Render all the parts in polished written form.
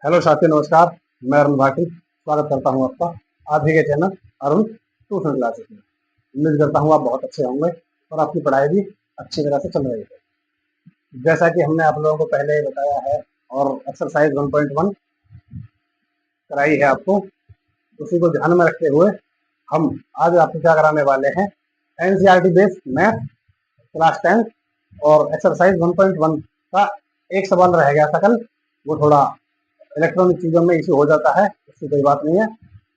Hello साथी, नमस्कार। मैं अरुण भाटी स्वागत करता हूं आपका आप ही के चैनल अरुण ट्यूशन क्लासेस में। उम्मीद करता हूं आप बहुत अच्छे होंगे और आपकी पढ़ाई भी अच्छी तरह से चल रही है। जैसा कि हमने आप लोगों को पहले बताया है और एक्सरसाइज 1.1 कराई है आपको, उसी को ध्यान में रखते हुए हम आज आपको क्या कराने वाले हैं, एनसीईआरटी बेस्ड मैथ क्लास 10 और एक्सरसाइज 1.1 का एक सवाल रह गया था कल। वो थोड़ा इलेक्ट्रॉनिक चीज़ों में इशू हो जाता है, इसकी कोई बात नहीं है,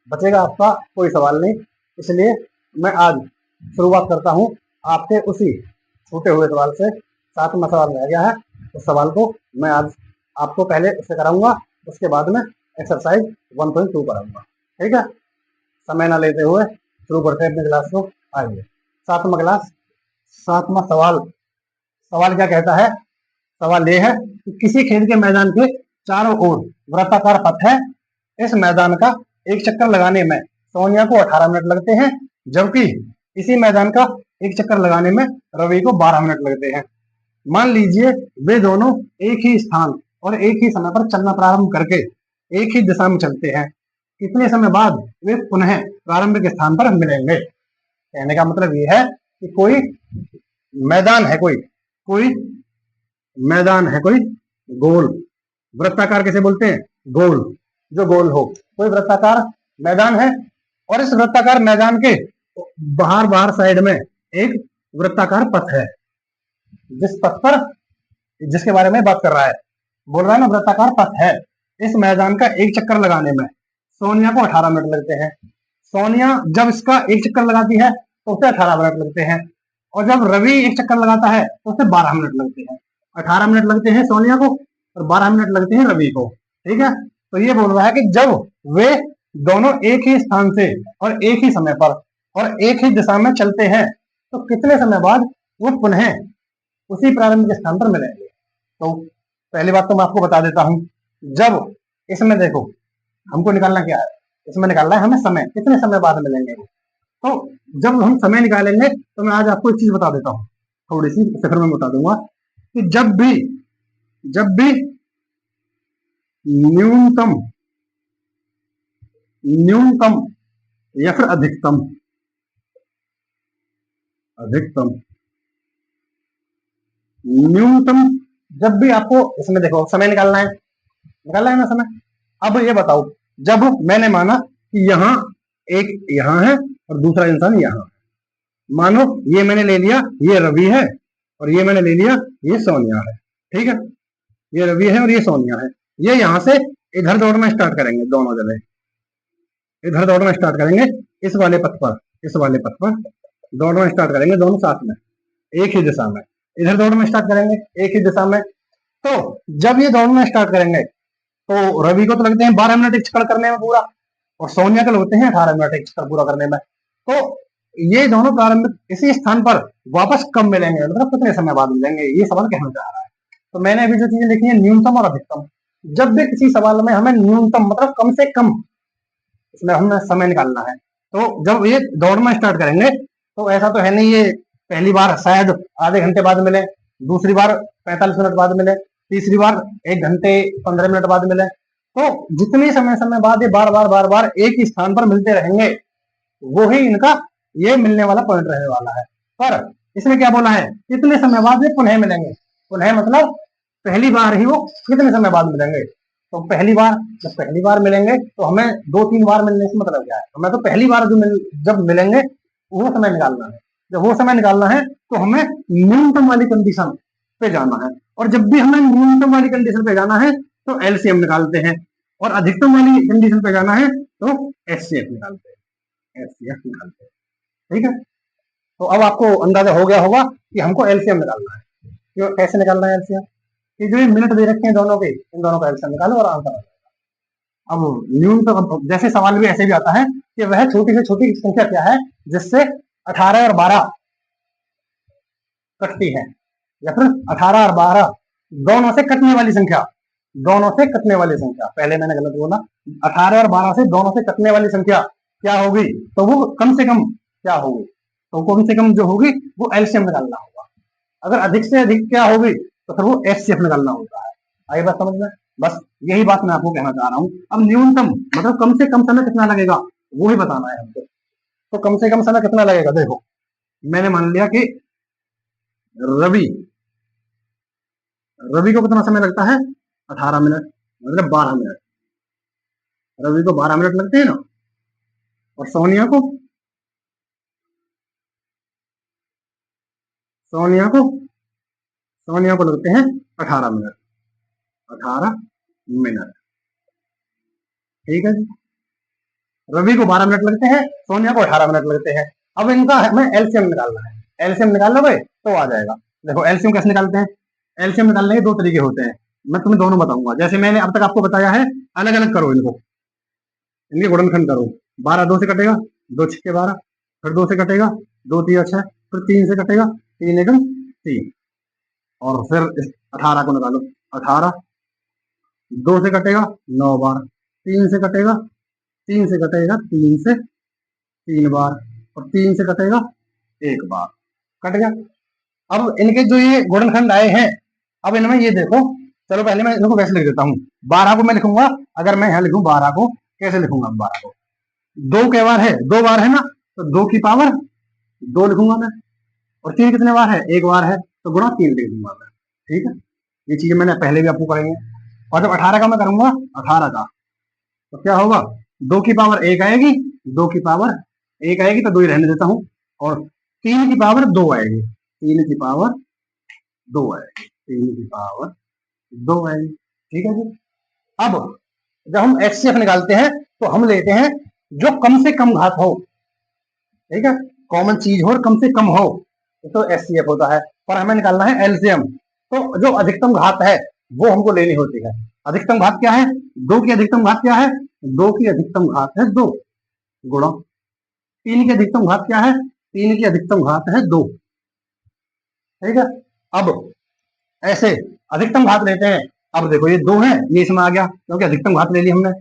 बचेगा आपका कोई सवाल नहीं। इसलिए मैं आज शुरुआत करता हूं आपके उसी छूटे हुए सवाल से। 7वां सवाल रह गया है, उस सवाल को मैं आज आपको पहले उससे कराऊंगा, उसके बाद में एक्सरसाइज 1.2 कराऊंगा। ठीक है, समय ना लेते हुए शुरू करते हैं अपनी क्लास को। आइए, 7वां क्लास, 7वां सवाल। सवाल क्या कहता है? सवाल ये है कि किसी खेल के मैदान के चारों ओर वृत्ताकार पथ है। इस मैदान का एक चक्कर लगाने में सोनिया को 18 मिनट लगते हैं, जबकि इसी मैदान का एक चक्कर लगाने में रवि को 12 मिनट लगते हैं। मान लीजिए वे दोनों एक ही स्थान और एक ही समय पर चलना प्रारंभ करके एक ही दिशा में चलते हैं। कितने समय बाद वे पुनः प्रारंभिक स्थान पर मिलेंगे? कहने का मतलब ये है कि कोई मैदान है, कोई मैदान है, कोई गोल वृत्ताकार किसे बोलते हैं? गोल, जो गोल हो, कोई वृत्ताकार मैदान है और इस वृत्ताकार मैदान के बाहर साइड में एक वृत्ताकार पथ है। जिस पथ पर, जिसके बारे में बात कर रहा है, बोल रहा है ना वृत्ताकार पथ है। इस मैदान का एक चक्कर लगाने में सोनिया को 18 मिनट लगते हैं। सोनिया जब इसका एक चक्कर लगाती है तो उसे 18 मिनट लगते हैं, और जब रवि एक चक्कर लगाता है तो उसे 12 मिनट लगते हैं। 18 मिनट लगते हैं सोनिया को और 12 मिनट लगते हैं रवि को। ठीक है, तो ये बोल रहा है कि जब वे दोनों एक ही स्थान से और एक ही समय पर और एक ही दिशा में चलते हैं तो कितने समय बाद वो पुनः उसी प्रारंभिक स्थान पर मिलेंगे। तो पहली बात तो मैं आपको बता देता हूं, जब इसमें देखो हमको निकालना क्या है, इसमें निकालना है हमें समय, कितने समय बाद मिलेंगे। तो जब हम समय निकालेंगे तो मैं आज आपको एक चीज बता देता हूँ, थोड़ी सी फिर मैं बता दूंगा कि जब भी न्यूनतम या फिर अधिकतम न्यूनतम, जब भी आपको इसमें देखो समय निकालना है ना समय। अब ये बताओ, जब मैंने माना कि यहाँ एक यहाँ है और दूसरा इंसान यहाँ, मानो ये मैंने ले लिया ये रवि है और ये मैंने ले लिया ये सोनिया है। ठीक है, ये रवि है और ये सोनिया है। ये यहाँ से इधर दौड़ना स्टार्ट करेंगे, दोनों जने इधर दौड़ना स्टार्ट करेंगे, इस वाले पथ पर दौड़ना स्टार्ट करेंगे दोनों साथ में, एक ही दिशा में इधर दौड़ना स्टार्ट करेंगे, एक ही दिशा में। तो जब ये दौड़ना स्टार्ट करेंगे तो रवि को तो लगते हैं 12 मिनट एक चक्कर करने में पूरा, और सोनिया को लगते हैं 18 मिनट एक चक्कर पूरा करने में। तो ये दोनों प्रारंभिक इसी स्थान पर वापस कब मिलेंगे, मतलब कितने समय बाद मिलेंगे, ये सवाल कहना चाह रहा है। तो मैंने अभी जो चीजें लिखी है न्यूनतम और अधिकतम, जब भी किसी सवाल में हमें न्यूनतम मतलब कम से कम इसमें हमें समय निकालना है, तो जब ये दौड़ना स्टार्ट करेंगे तो ऐसा तो है नहीं ये पहली बार शायद आधे घंटे बाद मिले, दूसरी बार 45 मिनट बाद मिले, तीसरी बार 1 घंटे 15 मिनट बाद मिले। तो जितने समय बाद ये बार बार एक ही स्थान पर मिलते रहेंगे, वो ही इनका ये मिलने वाला पॉइंट रहने वाला है। पर इसमें क्या बोला है, कितने समय बाद ये पुनः मिलेंगे। पुनः मतलब पहली बार ही वो कितने समय बाद मिलेंगे। तो जब पहली बार मिलेंगे तो हमें 2-3 बार मिलने से मतलब क्या है, हमें तो पहली बार जब मिलेंगे वो समय निकालना है। जब वो समय निकालना है तो हमें न्यूनतम वाली कंडीशन पे जाना है, और जब भी हमें न्यूनतम वाली कंडीशन पे जाना है तो एलसीएम निकालते हैं, और अधिकतम वाली कंडीशन पे जाना है तो एचसीएफ निकालते हैं। ठीक है, तो अब आपको अंदाजा हो गया होगा कि हमको एलसीएम निकालना है। क्यों, कैसे निकालना है एलसीएम? कि जो मिनट दे रखे हैं दोनों के, इन दोनों का एलसीएम निकालो और आंसर आ जाएगा। अब न्यूनतम जैसे सवाल भी ऐसे भी आता है कि वह छोटी से छोटी संख्या क्या है जिससे 18 और 12 कटती है, या फिर 18 और 12 दोनों से कटने वाली संख्या, पहले मैंने गलत बोला, 18 और 12 से दोनों से कटने वाली संख्या क्या होगी, तो वो कम से कम क्या होगी, तो कम से कम जो होगी वो एलसीएम निकालना होगा। अगर अधिक से अधिक क्या होगी तो फिर वो एचसीएफ निकालना होता है। आई बात समझ में? बस यही बात मैं आपको कहना चाह रहा हूँ। अब न्यूनतम मतलब कम से कम समय कितना लगेगा वो ही बताना है हमको। तो कम से कम समय कितना लगेगा, देखो मैंने मान लिया कि रवि रवि को कितना समय लगता है 18 मिनट, मतलब 12 मिनट। रवि को 12 मिनट लगते हैं ना, और सोनिया को सोनिया को लगते हैं 18 मिनट। 18 मिनट, ठीक है जी। रवि को 12 मिनट लगते हैं, सोनिया को 18 मिनट लगते हैं। अब इनका हमें एलसीएम निकालना है। एलसीएम निकाल लोगे तो आ जाएगा। देखो एलसीएम कैसे निकालते हैं, एलसीएम निकालने के दो तरीके होते हैं, मैं तुम्हें दोनों बताऊंगा। जैसे मैंने अब तक आपको बताया है, अलग अलग करो इनको, इनके गुणनखंड करो। 12 2 से कटेगा, 2 6 12, फिर 2 से कटेगा, 2 3 6, फिर 3 से कटेगा, 3 1 3, और फिर 18 को निकालो। 18 2 से कटेगा 9 बार, 3 से कटेगा, 3 से कटेगा 3 से 3 बार, और 3 से कटेगा 1 बार, कट गया। अब इनके जो ये गुणनखंड आए हैं, अब इनमें ये देखो, चलो पहले मैं इनको वैसे लिख देता हूँ। 12 को मैं लिखूंगा, अगर मैं यहाँ लिखूं 12 को, कैसे लिखूंगा 12 को, 2 के बार है, 2 बार है ना, तो 2 की पावर 2 लिखूंगा मैं। और 3 कितने बार है, 1 बार है, तो गुणा 3 लिख दूंगा मैं। ठीक है, ये चीजें मैंने पहले भी आपको करेंगे। और जब 18 का मैं करूंगा, 18 का, तो क्या होगा, 2 की पावर 1 आएगी, 2 की पावर 1 आएगी, तो 2 ही रहने देता हूँ। और 3 की पावर 2 आएगी, 3 की पावर 2 आएगी, 3 की पावर 2 आएगी। ठीक है जी। अब जब हम एचसीएफ निकालते हैं तो हम लेते हैं जो कम से कम घात हो, ठीक है, कॉमन चीज हो और कम से कम हो, तो एचसीएफ होता है। पर हमें निकालना है एलसीएम, तो जो अधिकतम घात है वो हमको लेनी होती है। अधिकतम घात क्या है, 2 की अधिकतम घात क्या है, 2 की अधिकतम घात है 2, गुणा 3 की अधिकतम घात क्या है, 3 की अधिकतम घात है 2। ठीक है, अब ऐसे अधिकतम घात लेते हैं। अब देखो ये 2 है, ये इसमें आ गया क्योंकि अधिकतम घात ले ली हमने,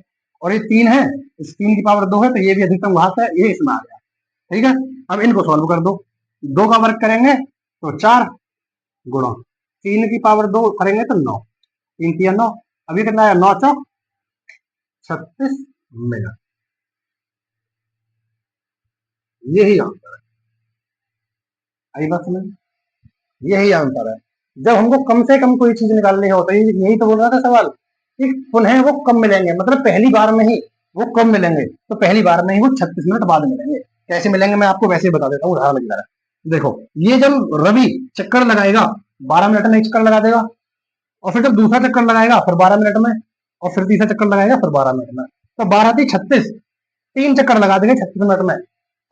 और ये 3 है, इस 3 की पावर 2 है, तो ये भी अधिकतम घात है, ये इसमें आ गया। ठीक है, अब इनको सॉल्व कर दो, 2 का वर्ग करेंगे तो 4, गुणा 3 की पावर 2 करेंगे तो 9, 3 3 9, अभी कितना है, 9 चौक 36 मिनट। यही आंसर है, आई बात समझ, यही आंसर है। जब हमको कम से कम कोई चीज निकालनी हो, तो यही तो बोल रहा था सवाल कि पुनः वो कब मिलेंगे, मतलब पहली बार में ही वो कब मिलेंगे, तो पहली बार में ही वो 36 मिनट बाद मिलेंगे। कैसे मिलेंगे मैं आपको वैसे ही बता देता हूँ, उदाहरण की तरह। देखो ये जब रवि चक्कर लगाएगा, 12 मिनट में एक चक्कर लगा देगा, और फिर जब दूसरा चक्कर लगाएगा फिर 12 मिनट में, और फिर तीसरा चक्कर लगाएगा फिर 12 मिनट में, तो 12 3 36, 3 चक्कर लगा देंगे 36 मिनट में।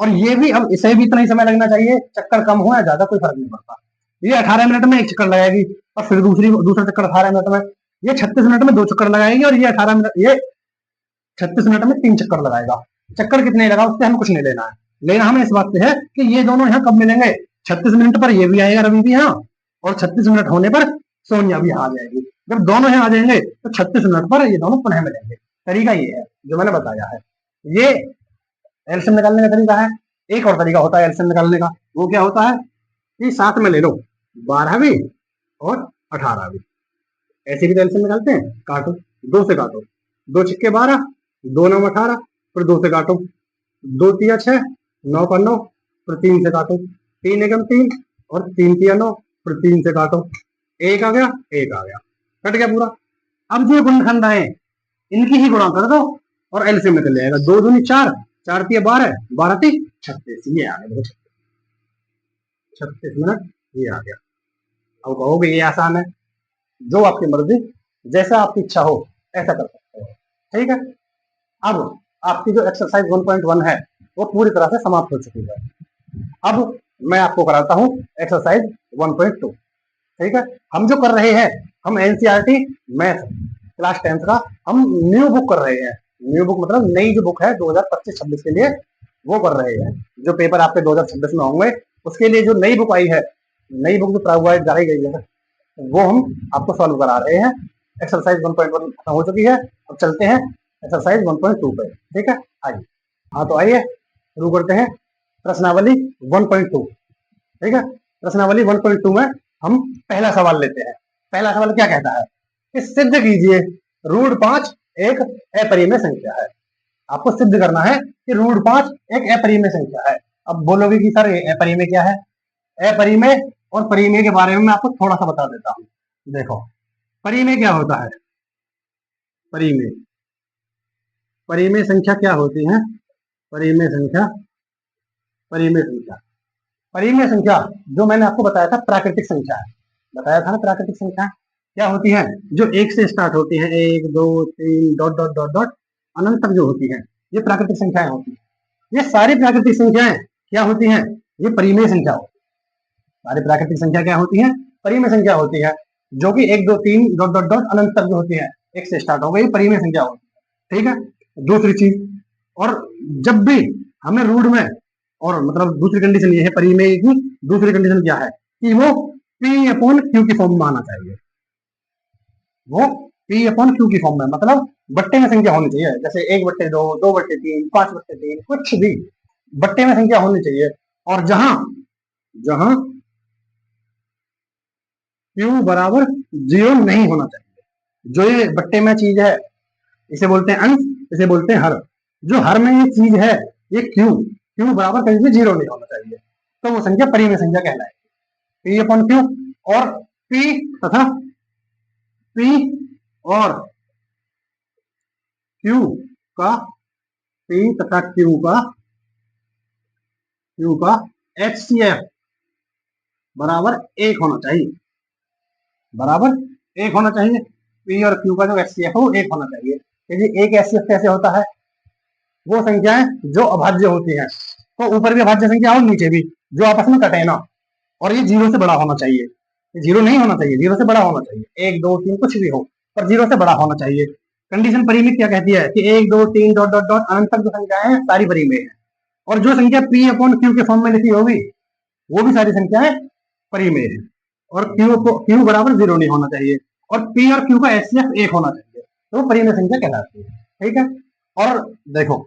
और ये भी, अब इसे भी इतना ही समय लगना चाहिए, चक्कर कम हो या ज्यादा कोई फर्क नहीं पड़ता। ये 18 मिनट में एक चक्कर लगाएगी, और फिर दूसरा चक्कर 18 मिनट में, ये 36 मिनट में 2 चक्कर लगाएगी, और ये 18 मिनट, ये 36 मिनट में 3 चक्कर लगाएगा। चक्कर कितने लगा उससे हमें कुछ नहीं लेना है, लेना हमें इस बात से है कि ये दोनों यहाँ कब मिलेंगे। 36 मिनट पर ये भी आएगा, रवि भी यहाँ, और 36 मिनट होने पर सोनिया भी यहाँ आ जाएगी। जब दोनों यहाँ आ जाएंगे तो 36 मिनट पर ये दोनों पुनः मिलेंगे। तरीका ये है जो मैंने बताया है। ये एलसीएम निकालने का तरीका है। एक और तरीका होता है एलसीएम निकालने का, वो क्या होता है कि साथ में ले लो 12वीं और 18वीं, ऐसे भी तो एलसीएम निकालते हैं। काटो, 2 से काटो, 2 6 12, 2 9 18, फिर 2 से काटो, 2 3 6, 9 9, फिर 3 से काटो, 3 1 3, और 3 3 9, फिर 3 से काटो, एक आ गया, एक आ गया, कट गया पूरा। अब जो गुणनखंड आए इनकी ही गुणा कर दो और एलसीएम निकल जाएगा। 2 दूनी 4, 4 3 12, 12 3 36, ये आ गया, 36 मिनट, ये आ गया। अब कहोगे ये आसान है, जो आपकी मर्जी, जैसा आपकी इच्छा हो ऐसा कर सकते हो। ठीक है, अब आपकी जो एक्सरसाइज 1.1 है वो पूरी तरह से समाप्त हो चुकी है। अब मैं आपको कराता हूँ एक्सरसाइज 1.2। ठीक है, हम जो कर रहे हैं, हम एनसीईआरटी मैथ क्लास 10th का हम न्यू बुक कर रहे हैं। न्यू बुक मतलब नई जो बुक है 2025-26 के लिए, वो कर रहे हैं। जो पेपर आपके 2026 में होंगे उसके लिए जो नई बुक आई है, नई बुक जो प्रोवाइड कराई गई है, वो हम आपको सॉल्व करा रहे हैं। एक्सरसाइज 1.1 खत्म हो चुकी है, अब चलते हैं एक्सरसाइज 1.2 पे। ठीक है, आइए। हाँ तो आइए शुरू करते हैं प्रश्नावली 1.2। ठीक है, प्रश्नावली 1.2 में हम पहला सवाल लेते हैं। पहला सवाल क्या कहता है कि सिद्ध कीजिए √5 एक अपरिमेय संख्या है। आपको सिद्ध करना है कि √5 एक अपरिमेय संख्या है। अब बोलोगे कि सर अपरिमेय क्या है? अपरिमेय और परिमेय के बारे में मैं आपको थोड़ा सा बता देता हूँ। देखो, परिमेय क्या होता है? परिमेय परिमेय संख्या क्या होती है? परिमेय संख्या परिमेय संख्या परिमेय संख्या जो मैंने आपको बताया था प्राकृतिक संख्या है, बताया था ना। प्राकृतिक संख्या क्या होती है? जो एक से स्टार्ट होती है, 1 2 3 डॉट डॉट डॉट डॉट अनंत तक जो होती है, ये प्राकृतिक संख्याएं होती है। ये सारी प्राकृतिक संख्याएं क्या होती हैं? ये परिमेय संख्या होती है। सारी प्राकृतिक संख्या क्या होती है? परिमेय संख्या होती है, जो कि 1 2 3 डॉट डॉट डॉट अनंत तक जो होती है, एक से स्टार्ट हो गई, परिमेय संख्या होती है। ठीक है। दूसरी चीज, और जब भी हमें रूट में, और मतलब दूसरी कंडीशन ये है परिमेय की, दूसरी कंडीशन क्या है कि वो P/Q की फॉर्म में आना चाहिए। वो P/Q की फॉर्म में, मतलब बट्टे में संख्या होनी चाहिए। जैसे 1/2, 2/3, 5/3, कुछ भी बट्टे में संख्या होनी चाहिए। और जहां जहां Q बराबर 0 नहीं होना चाहिए। जो ये बट्टे में चीज है, इसे बोलते हैं अंश, इसे बोलते हैं हर। जो हर में ये चीज है, ये Q बराबर कहीं भी 0 नहीं होना चाहिए, तो वो संख्या परिमेय संख्या कहलाएगी। P/Q और P तथा P और Q का P तथा Q का HCF बराबर 1 होना चाहिए। बराबर 1 होना चाहिए। P और Q का जो HCF है वो 1 होना चाहिए। क्योंकि एक HCF कैसे होता है? वो संख्याएं जो अभाज्य होती हैं, तो ऊपर भी अभाज्य संख्या और नीचे भी, जो आपस में कटे ना, और ये 0 से बड़ा होना चाहिए। 0 नहीं होना चाहिए, 0 से बड़ा होना चाहिए। 1 2 3 कुछ भी हो, पर 0 से बड़ा होना चाहिए। कंडीशन परिमेय क्या कहती है कि 1 2 3 डॉट डॉट डॉट अनंत तक जो संख्याएं हैं सारी परिमेय है। और जो संख्या P/Q के फॉर्म में लिखी होगी, वो भी सारी संख्याएं परिमेय है। और Q बराबर 0 नहीं होना चाहिए, और P और Q का HCF 1 होना चाहिए, तो वो परिमेय संख्या कहलाती है। ठीक है। और देखो,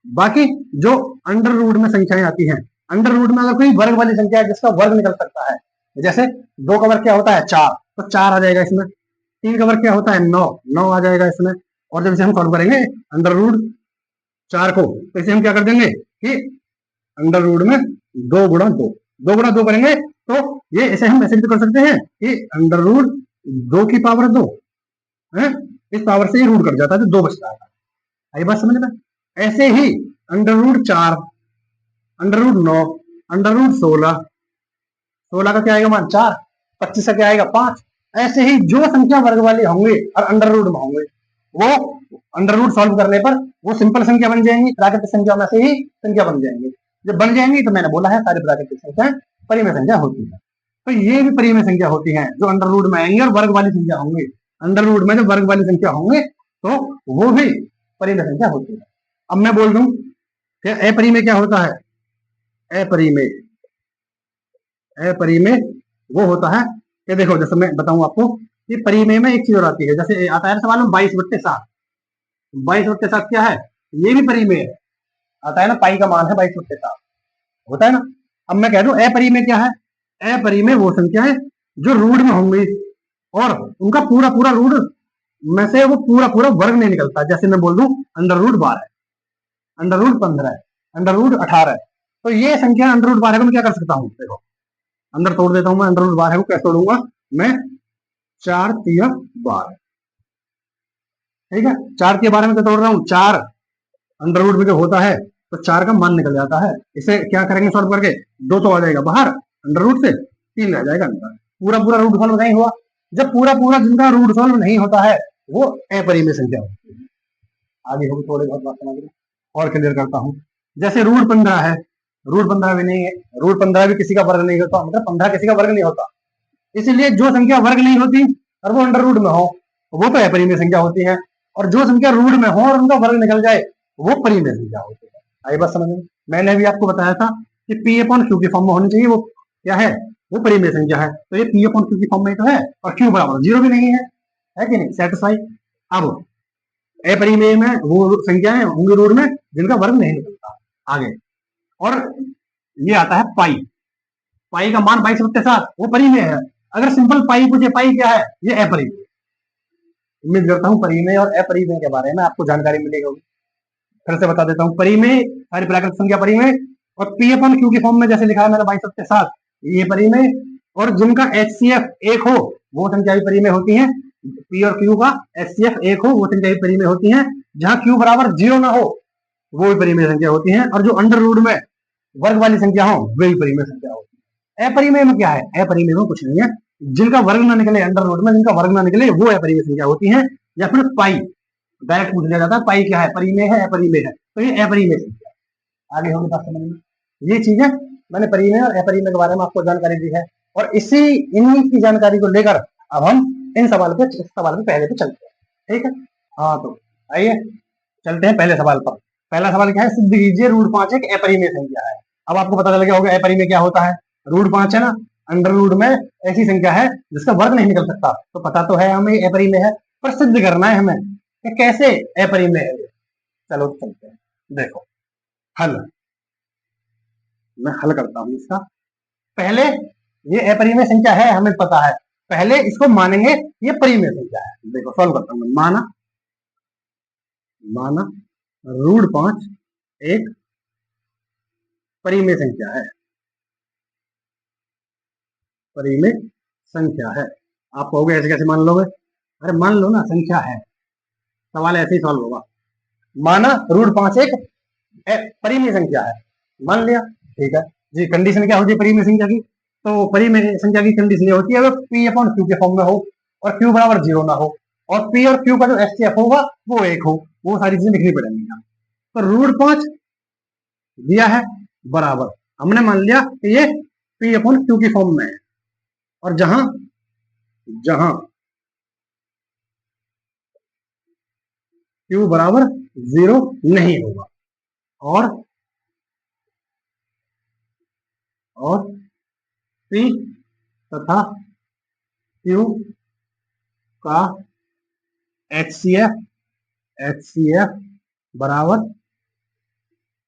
बाकी जो अंडर रूट में संख्याएं आती हैं, अंडर रूट में अगर कोई वर्ग वाली संख्या है जिसका वर्ग निकल सकता है, जैसे 2 का वर्ग क्या होता है? 4, तो 4 आ जाएगा इसमें। 3 का वर्ग क्या होता है? 9, 9 आ जाएगा इसमें। और जब इसे हम सॉल्व करेंगे अंडर रूट 4 को, तो इसे हम क्या कर देंगे कि अंडर रूट में 2 गुणा 2, 2 गुणा 2 करेंगे, तो ये ऐसे हम ऐसे भी कर सकते हैं कि अंडर रूट 2 की पावर 2 है, इस पावर से ये रूट कट जाता है, तो 2 बचता है। आई बात समझ में? ऐसे ही under root 4, under root 9, under root 16, 16 का क्या आएगा मान? 4, 25 का क्या आएगा? 5। ऐसे ही जो संख्या वर्ग वाली होंगे और अंडर रूट में होंगे, वो अंडर रूट सॉल्व करने पर वो सिंपल संख्या बन जाएंगी, प्राकृतिक संख्या में से ही संख्या बन जाएंगी। जब बन जाएंगी तो मैंने बोला है सारी प्राकृतिक संख्या परिमेय संख्या होती है। तो ये भी परिमेय संख्या होती है जो अंडर रूट में आएंगी और वर्ग वाली संख्या होंगी। अंडर रूट में जो वर्ग वाली संख्या होंगे, तो वो भी परिमेय संख्या होती है। अब मैं बोल दूं कि अपरिमेय क्या होता है? अपरिमेय अपरिमेय वो होता है कि देखो, जैसे मैं बताऊं आपको कि परिमेय में एक चीज और आती है। जैसे आता है सवाल में 22/7, 22/7 क्या है? ये भी परिमेय है। आता है ना, पाई का मान है 22/7, होता है ना। अब मैं कह दूं अपरिमेय क्या है? अपरिमेय वो संख्या है जो रूट में होंगी और उनका पूरा पूरा रूट में से वो पूरा पूरा वर्ग नहीं निकलता। जैसे मैं बोल दूं under root 12, under root 15, under root 18, तो ये संख्या अंडर रूट 12 को मैं क्या कर सकता हूँ? देखो, अंदर तोड़ देता हूं मैं। अंडर रूट 12 को कैसे तोड़ूंगा मैं? 4 तिया 12। ठीक है, 4 तिया 12 में क्या तोड़ रहा हूँ? 4 अंडर रूट में जो होता है, तो 4 का मान निकल जाता है। इसे क्या करेंगे सॉल्व करके? 2 तो आ जाएगा बाहर अंडर रूट से, 3 रह जाएगा अंदर। पूरा पूरा रूट सॉल्व नहीं हुआ। जब पूरा पूरा जिनका रूट सॉल्व नहीं होता है, वो अपरिमेय संख्या होती है। आगे होगी थोड़ी बहुत बात समझ में, और क्लियर करता हूँ। जैसे रूट 15 है, रूट 15 भी नहीं है, रूट 15 भी किसी का वर्ग नहीं होता, मतलब 15 किसी का वर्ग नहीं होता। इसलिए जो संख्या वर्ग नहीं होती और वो अंडर रूट में हो, वो तो अपरिमेय संख्या होती है। और जो संख्या रूट में हो और उनका वर्ग निकल जाए, वो परिमेय संख्या होती है। आई बात समझ में? मैंने भी आपको बताया था कि P/Q की फॉर्म में होनी चाहिए। वो क्या है? वो परिमेय संख्या है। तो ये P/Q की फॉर्म में तो है, और Q बराबर 0 भी नहीं है कि नहीं? सेटिस्फाई। अब अपरिमेय में वो संख्याएं होंगी रूट में जिनका वर्ग नहीं निकलता। आगे, और ये आता है पाई। पाई का मान 22/7, वो परिमेय है। अगर सिंपल पाई पूछे, पाई क्या है? ये अपरिमेय, उम्मीद करता हूँ परिमेय और अपरिमेय के बारे में आपको जानकारी मिली होगी। फिर से बता देता हूँ, परिमेय सारी प्राकृतिक संख्या परिमेय, और पी अपन क्यू के फॉर्म में जैसे लिखा है मेरा भाई सबके साथ, ये परिमेय, और जिनका HCF एक हो वो संख्या भी परिमेय होती है। पी और क्यू का HCF एक हो वो संख्या भी परिमेय होती है। जहां क्यू बराबर 0 ना हो वो भी परिमेय संख्या होती है, और जो अंडर रूट में वर्ग वाली संख्या हो वे भी परिमेय संख्या होती है। अपरिमेय में क्या है? अपरिमेय में कुछ नहीं है, जिनका वर्ग ना निकले, अंडर रूट में जिनका वर्ग ना निकले वो अपरिमेय संख्या होती है। या फिर पाई डायरेक्ट पूछ लिया जाता है, पाई क्या है, परिमेय है अपरिमेय है, तो ये अपरिमेय संख्या। आगे होगी बात समझ में। ये चीज है, मैंने परिमेय और अपरिमेय के बारे में आपको जानकारी दी है, और इसी इन्हीं की जानकारी को लेकर अब हम इस सवाल पे पहले पे चलते हैं। ठीक है, हाँ तो आइए चलते हैं पहले सवाल पर। पहला सवाल क्या है? सिद्ध कीजिए रूट 5 एक अपरिमेय संख्या है। अब आपको पता चल गया होगा अपरिमेय क्या होता है। रूट 5 है ना, अंडर रूट में ऐसी संख्या है जिसका वर्ग नहीं निकल सकता, तो पता तो है हमें अपरिमेय है, पर सिद्ध करना है हमें कि कैसे अपरिमेय है। चलो चलते हैं, देखो हल, मैं हल करता हूं इसका। पहले ये अपरिमेय संख्या है हमें पता है, पहले इसको मानेंगे ये परिमेय संख्या है। देखो सॉल्व करता हूं, माना माना रूट 5 एक परिमेय संख्या है, परिमेय संख्या है। आप कहोगे ऐसे कैसे मान लोगे? अरे मान लो ना, संख्या है, सवाल ऐसे ही सॉल्व होगा। माना रूट 5 एक परिमेय संख्या है, मान लिया, ठीक है जी। कंडीशन क्या होती है परिमेय संख्या की? तो परिमेय संख्या की कंडीशन ये होती है अगर पी अपॉन क्यू के फॉर्म में हो और क्यू बराबर 0 ना हो, और पी और क्यू का जो HCF होगा वो 1 हो, वो सारी चीजें लिखनी पड़ेंगी यहाँ। तो रूट 5 दिया है बराबर, हमने मान लिया कि ये पी अपॉन क्यू की फॉर्म में है, और जहां जहां क्यू बराबर 0 नहीं होगा, और पी तथा क्यू का HCF बराबर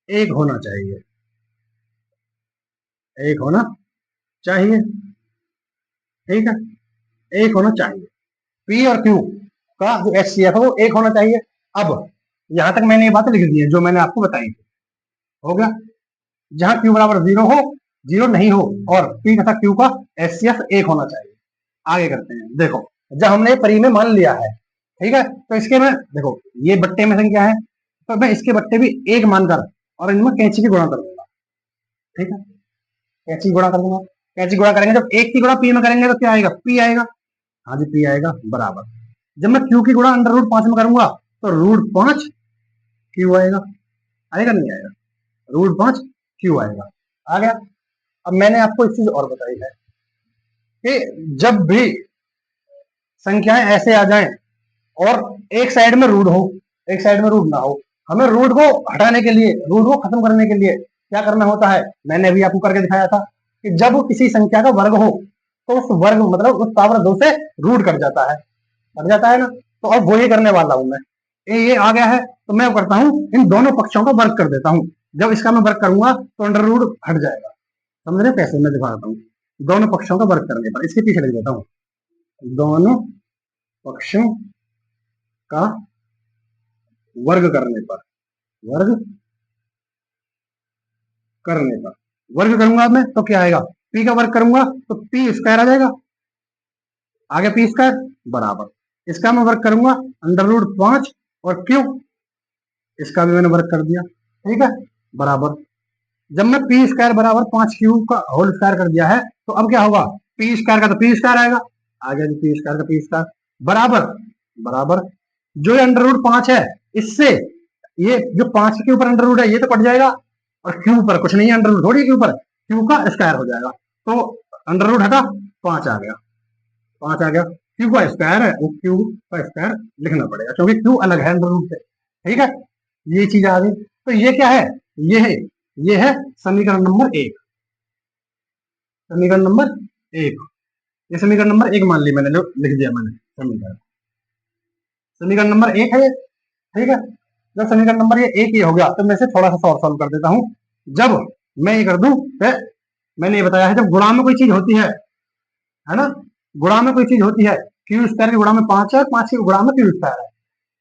1 होना चाहिए, 1 होना चाहिए, ठीक है, 1 होना चाहिए। पी और क्यू का जो HCF है वो 1 होना चाहिए। अब यहां तक मैंने ये बात लिख दी है जो मैंने आपको बताई थी, हो गया। जहां क्यू बराबर 0 हो, 0 नहीं हो, और पी तथा क्यू का HCF 1 होना चाहिए। आगे करते हैं, देखो जब हमने परिमेय मान लिया है, ठीक है, तो इसके में देखो ये बट्टे में संख्या है, तो मैं इसके बट्टे भी 1 मानकर और इनमें कैंची की गुणा कर दूंगा, ठीक है, कैंची गुणा कर दूंगा। कैंची गुणा करेंगे, जब 1 की गुणा पी में करेंगे तो क्या आएगा? पी आएगा, हाँ जी पी आएगा बराबर। जब मैं क्यू की गुणा अंडर रूट 5 में करूंगा तो रूट 5 क्यू आएगा, आएगा नहीं आएगा? रूट 5 क्यू आएगा, आ गया। अब मैंने आपको एक चीज और बताई है कि जब भी संख्याएं ऐसे आ जाएं और एक साइड में रूट हो, एक साइड में रूट ना हो, हमें रूट को हटाने के लिए, रूट को खत्म करने के लिए क्या करना होता है? मैंने अभी आपको करके दिखाया था कि जब किसी संख्या का वर्ग हो तो उस वर्ग मतलब उस पावर 2 से रूट कट जाता है, कट जाता है ना। तो अब वही करने वाला हूं मैं, ये आ गया है तो मैं करता हूं इन दोनों पक्षों का वर्ग कर देता हूं। जब इसका मैं वर्ग करूंगा तो अंडर रूट हट जाएगा, समझ रहे? कैसे मैं दिखा देता हूँ। दोनों पक्षों का वर्ग करने पर, इसके पीछे लिख देता हूँ, दोनों पक्षों का वर्ग करने पर, वर्ग करने पर, वर्ग करूंगा मैं तो क्या आएगा? पी का वर्ग करूंगा तो पी स्क्वायर आ जाएगा, आगे पी स्क्वायर बराबर, इसका मैं वर्ग करूंगा अंडर रूट 5 और क्यू, इसका भी मैंने वर्ग कर दिया, ठीक है, बराबर। जब मैं पी स्क्वायर बराबर 5 क्यू का होल स्क्वायर कर दिया है तो अब क्या होगा? पी स्क्वायर का तो पी स्क्वायर आएगा, आ गया पी स्क्वायर का पी स्क्वायर बराबर, बराबर जो ये अंडर रूट 5 है इससे ये जो 5 के ऊपर अंडर रूट है ये तो कट जाएगा, और क्यू पर कुछ नहीं है, अंडर रूट थोड़ी के ऊपर, क्यू का स्क्वायर हो जाएगा, तो अंडर रूट हटा 5 आ गया, 5 आ गया। क्यू का स्क्वायर है वो क्यू का स्क्वायर लिखना पड़ेगा क्योंकि क्यू अलग है अंडर रूट से, ठीक है, ये चीज आ गई। तो ये क्या है? ये है समीकरण नंबर 1, समीकरण नंबर 1, ये समीकरण नंबर 1 मान ली मैंने, जो लिख दिया मैंने समीकरण, समीकरण नंबर 1 है ये, ठीक है। जब समीकरण नंबर ये 1 ही हो गया तो मैं इसे थोड़ा सा और सॉल्व कर देता हूं। जब मैं ये कर दूं तो मैंने ये बताया है जब गुणा में कोई चीज होती है ना, गुणा में कोई चीज होती है, क्यू स्क्वायर के गुणा में 5 है और 5 के गुणा में क्यू स्क्वायर है।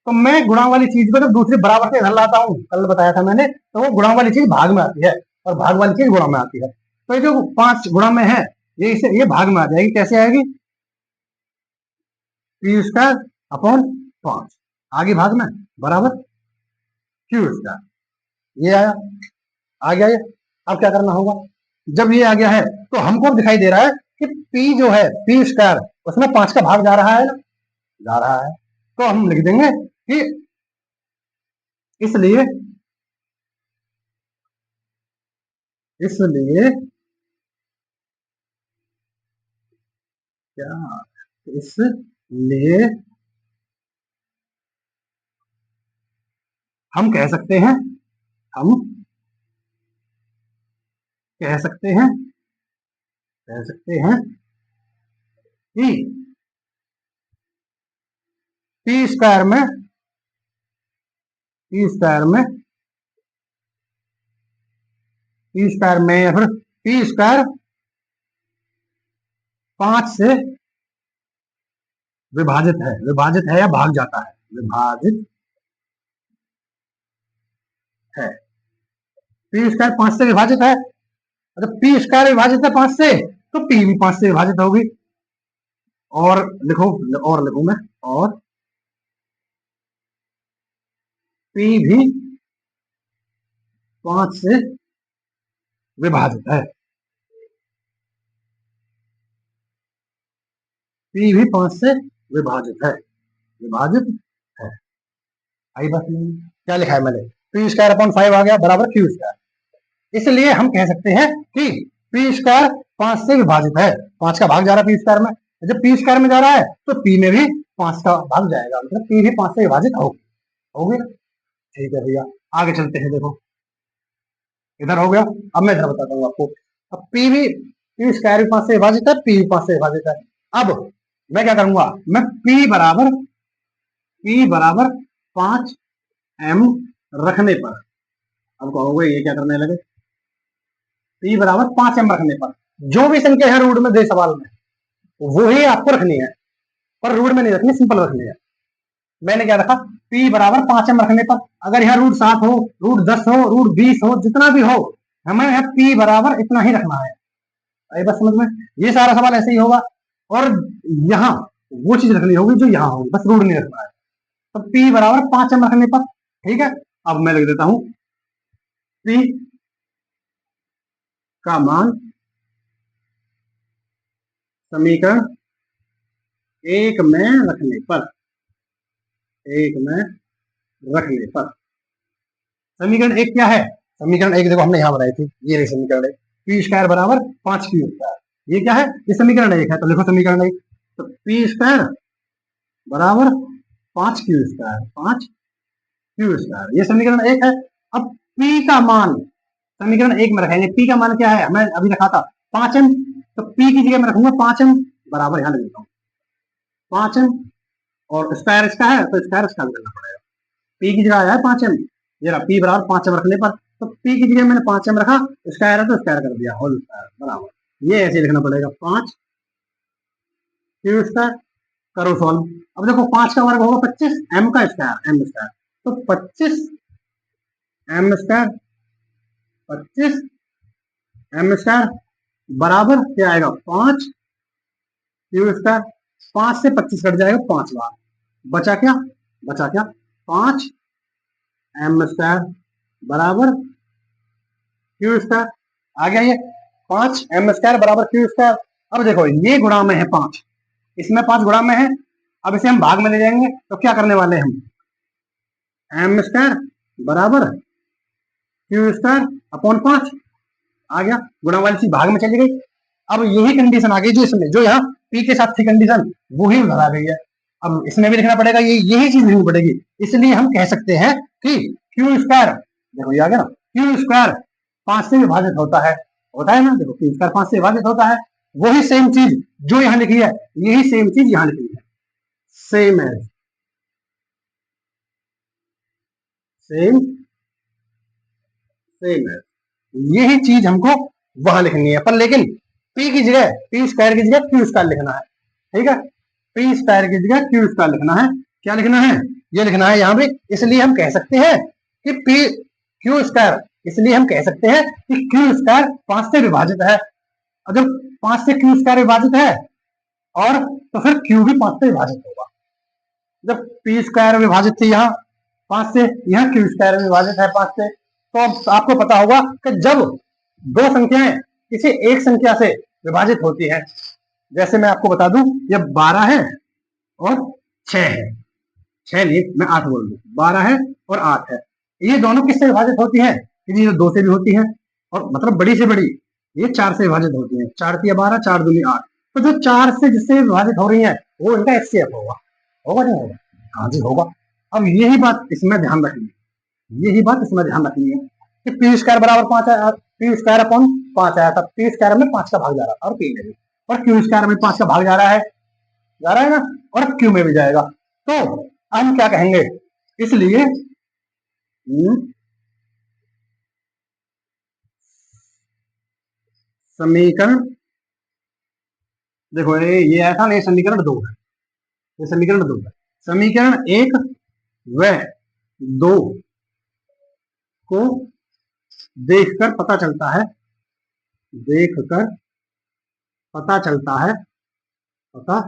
तो मैं गुणा वाली चीज को जब दूसरे बराबर से इधर लाता हूँ, कल बताया था मैंने, तो वो गुणा वाली चीज भाग में आती है और भाग वाली चीज गुणा में आती है। तो ये जो 5 गुणा में है, ये भाग में आ जाएगी। कैसे आएगी? क्यू स्क्वायर अपॉन 5 आगे भाग में बराबर क्यू स्क्वायर। ये आया, आ गया ये। अब क्या करना होगा? जब ये आ गया है तो हमको अब दिखाई दे रहा है कि पी जो है पी स्क्वायर, उसमें 5 का भाग जा रहा है ना, जा रहा है। तो हम लिख देंगे कि इसलिए इसलिए क्या, इसलिए हम कह सकते हैं, हम कह सकते हैं कह सकते हैं कि पी स्क्वायर में पी स्क्वायर में पी स्क्वायर में या फिर पी स्क्वायर 5 से विभाजित है या भाग जाता है, विभाजित है। पी स्क्वायर 5 से विभाजित है, मतलब पी स्क्वायर विभाजित है 5 से, तो पी भी 5 से विभाजित होगी। और लिखो, और लिखूं मैं, और पी भी 5 से विभाजित है, पी भी 5 से विभाजित है, विभाजित है। आई बात नहीं? क्या लिखा है मैंने? पी स्क्वायर अपॉन 5 आ गया बराबर क्यू स्क्वायर। इसलिए हम कह सकते हैं कि पी स्क्वायर 5 से विभाजित है, 5 का भाग जा रहा है पी स्क्वायर में। जब पी स्क्वायर में जा रहा है तो पी में भी 5 का भाग जाएगा, मतलब पी भी 5 से विभाजित होगी ना। ठीक है भैया, आगे चलते हैं। देखो इधर हो गया, अब मैं इधर बताता हूँ आपको। अब पी स्क्वायर भी 5 से विभाजित है, पी भी 5 से विभाजित है। अब मैं क्या करूंगा? मैं पी बराबर 5 एम रखने पर, अब कहोगे ये क्या करने लगे, पी बराबर 5 एम रखने पर जो भी संख्या है रूट में दे सवाल में, वो ही आपको रखनी है, पर रूट में नहीं रखनी, सिंपल रखनी है। मैंने क्या रखा? पी बराबर 5 एम रखने पर, अगर यहाँ रूट 7 हो, रूट 10 हो, रूट 20 हो, जितना भी हो, हमें यहाँ पी बराबर इतना ही रखना है। आई बस समझ में? ये सारा सवाल ऐसे ही होगा, और यहाँ वो चीज रखनी होगी जो यहाँ होगी, बस रूट नहीं रखना है। तो पी बराबर 5 एम रखने पर, ठीक है। अब मैं लिख देता हूं पी का मान समीकरण 1 में रखने पर, 1 में रखने पर। समीकरण 1 क्या है? समीकरण 1 देखो हमने यहां बनाई थी, ये रही समीकरण 1, पी स्क्वायर बराबर 5 क्यू स्क्वायर। ये क्या है? ये समीकरण 1 है, तो लिखो समीकरण 1। तो पी स्क्वायर बराबर 5 क्यू स्क्वायर, 5 क्यू स्क्वायर, ये समीकरण 1 है। अब पी का मान समीकरण 1 में रखेंगे। पी का मान क्या है? मैं अभी रखा था 5 एम, तो पी की जगह मैं रखूंगा 5 एम बराबर, यहां लिख देता हूँ 5 एम, और स्क्वायर इसका है तो स्क्वायर इसका भी करना पड़ेगा। पी की जगह आया है 5 एम, ये रहा पी बराबर 5 एम रखने पर, तो पी की जगह मैंने 5 एम रखा, स्क्वायर है तो स्क्वायर कर दिया, होल स्क्वायर बराबर, ये ऐसे लिखना पड़ेगा 5 क्यू स्क्वायर। करो सॉल्व। अब देखो 5 का वर्ग होगा 25, एम का स्क्वायर एम स्क्वायर, तो 25 एम स्क्वायर, 25 एम स्क्वायर बराबर क्या आएगा? 5 क्यू स्क्वायर। 5 से 25 कट जाएगा 5 बार, बचा क्या? बचा क्या? 5 एम स्क्वायर बराबर क्यू स्क्वायर। आ गया ये 5 एम स्क्वायर बराबर क्यू स्क्वायर। अब देखो ये गुणा में है 5, इसमें 5 गुणा में है, अब इसे हम भाग में ले जाएंगे, तो क्या करने वाले हैं हम? एम स्क्वायर बराबर क्यू स्क्वायर अपॉन 5, आ गया, गुणा वाली चीज भाग में चली गई। अब यही कंडीशन आ गई जो इसमें, जो यहाँ पी के साथ थी कंडीशन, वो ही उधर आ गई है। अब इसमें भी लिखना पड़ेगा, यही चीज लिखनी पड़ेगी। इसलिए हम कह सकते हैं कि क्यू स्क्वायर, देखो ये आ गया ना, क्यू स्क्वायर 5 से विभाजित होता है ना, देखो क्यू स्क्वायर 5 से विभाजित होता है। वही सेम चीज जो यहाँ लिखी है, यही सेम चीज यहाँ लिखी है, सेम है, सेम सेम है, यही चीज हमको वहां लिखनी है। पर लेकिन पी की जगह, पी स्क्वायर की जगह क्यू स्क्वायर लिखना है, ठीक है। पी स्क्वायर की जगह क्यू स्क्वायर लिखना है। क्या लिखना है? ये लिखना है यहाँ पे। इसलिए हम कह सकते हैं कि पी क्यू स्क्वायर, इसलिए हम कह सकते हैं कि क्यू स्क्वायर 5 से विभाजित है। अगर 5 से क्यू स्क्वायर विभाजित है और तो फिर क्यू भी 5 से विभाजित होगा। जब पी स्क्वायर विभाजित थी यहाँ 5 से, यहाँ क्यू स्क्वायर विभाजित है 5 से, तो अब आपको पता होगा कि जब दो संख्याएं किसी एक संख्या से विभाजित होती है, जैसे मैं आपको बता दूं ये 12 है और 6 है, 6 नहीं मैं 8 बोल दूं, 12 है और 8 है, ये दोनों किससे विभाजित होती है? ये 2 से भी होती है, और मतलब बड़ी से बड़ी ये 4 से विभाजित होती है। 4 तिया 12, 4 दूनी 8, तो जो 4 से जिससे विभाजित हो रही है वो इनका एचसीएफ होगा। होगा नहीं होगा? हाँ जी होगा। अब यही बात इसमें ध्यान रखनी है, यही बात इसमें ध्यान रखनी है कि पी स्क्वायर बराबर 5 आया, पी स्क्वायर अपॉन 5 आया था, पी स्क्वायर में 5 का भाग जा रहा था और पी में भी, और क्यू स्क्वायर में 5 का भाग जा रहा है, जा रहा है ना, और क्यू में भी जाएगा। तो हम क्या कहेंगे? इसलिए समीकरण, देखो ये ऐसा नहीं, समीकरण 2 है, ये समीकरण 2 है। समीकरण 1 व 2 को देखकर पता चलता है, देखकर पता चलता है, पता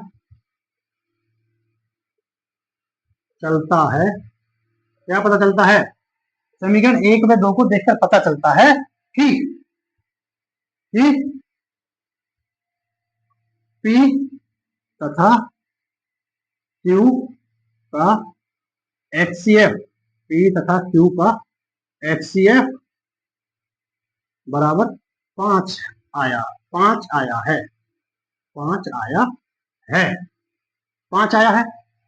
चलता है, क्या पता चलता है? समीकरण 1 व 2 को देखकर पता चलता है कि पी तथा क्यू का एचसीएफ, पी तथा क्यू का एचसीएफ बराबर 5 आया, 5 आया है, 5 आया है, 5 आया है।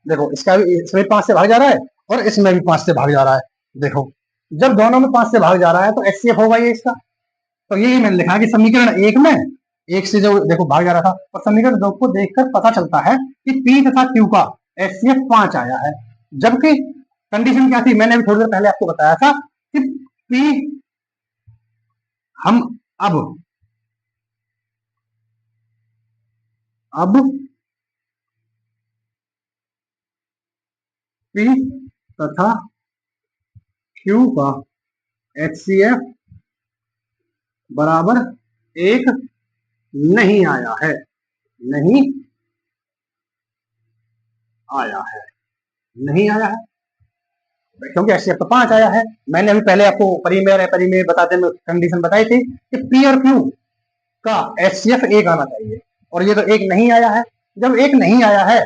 देखो इसका भी, इसमें 5 से भाग जा रहा है और इसमें भी 5 से भाग जा रहा है। देखो जब दोनों में 5 से भाग जा रहा है तो एचसीएफ होगा ये इसका। तो यही मैंने लिखा कि समीकरण 1 में 1 से जो देखो भाग जा रहा था, और समीकरण 2 को देखकर पता चलता है कि पी तथा क्यू का एचसीएफ 5 आया है। जबकि कंडीशन क्या थी? मैंने अभी थोड़ी देर पहले आपको बताया था कि पी, हम अब पी तथा क्यू का एचसीएफ बराबर 1 नहीं आया है, नहीं आया है, नहीं आया है, क्योंकि एचसीएफ तो 5 आया है। मैंने अभी पहले आपको परिमेय परिमेय बताते में कंडीशन बताई थी कि पी और क्यू का एचसीएफ 1 आना चाहिए, और ये तो 1 नहीं आया है। जब 1 नहीं आया है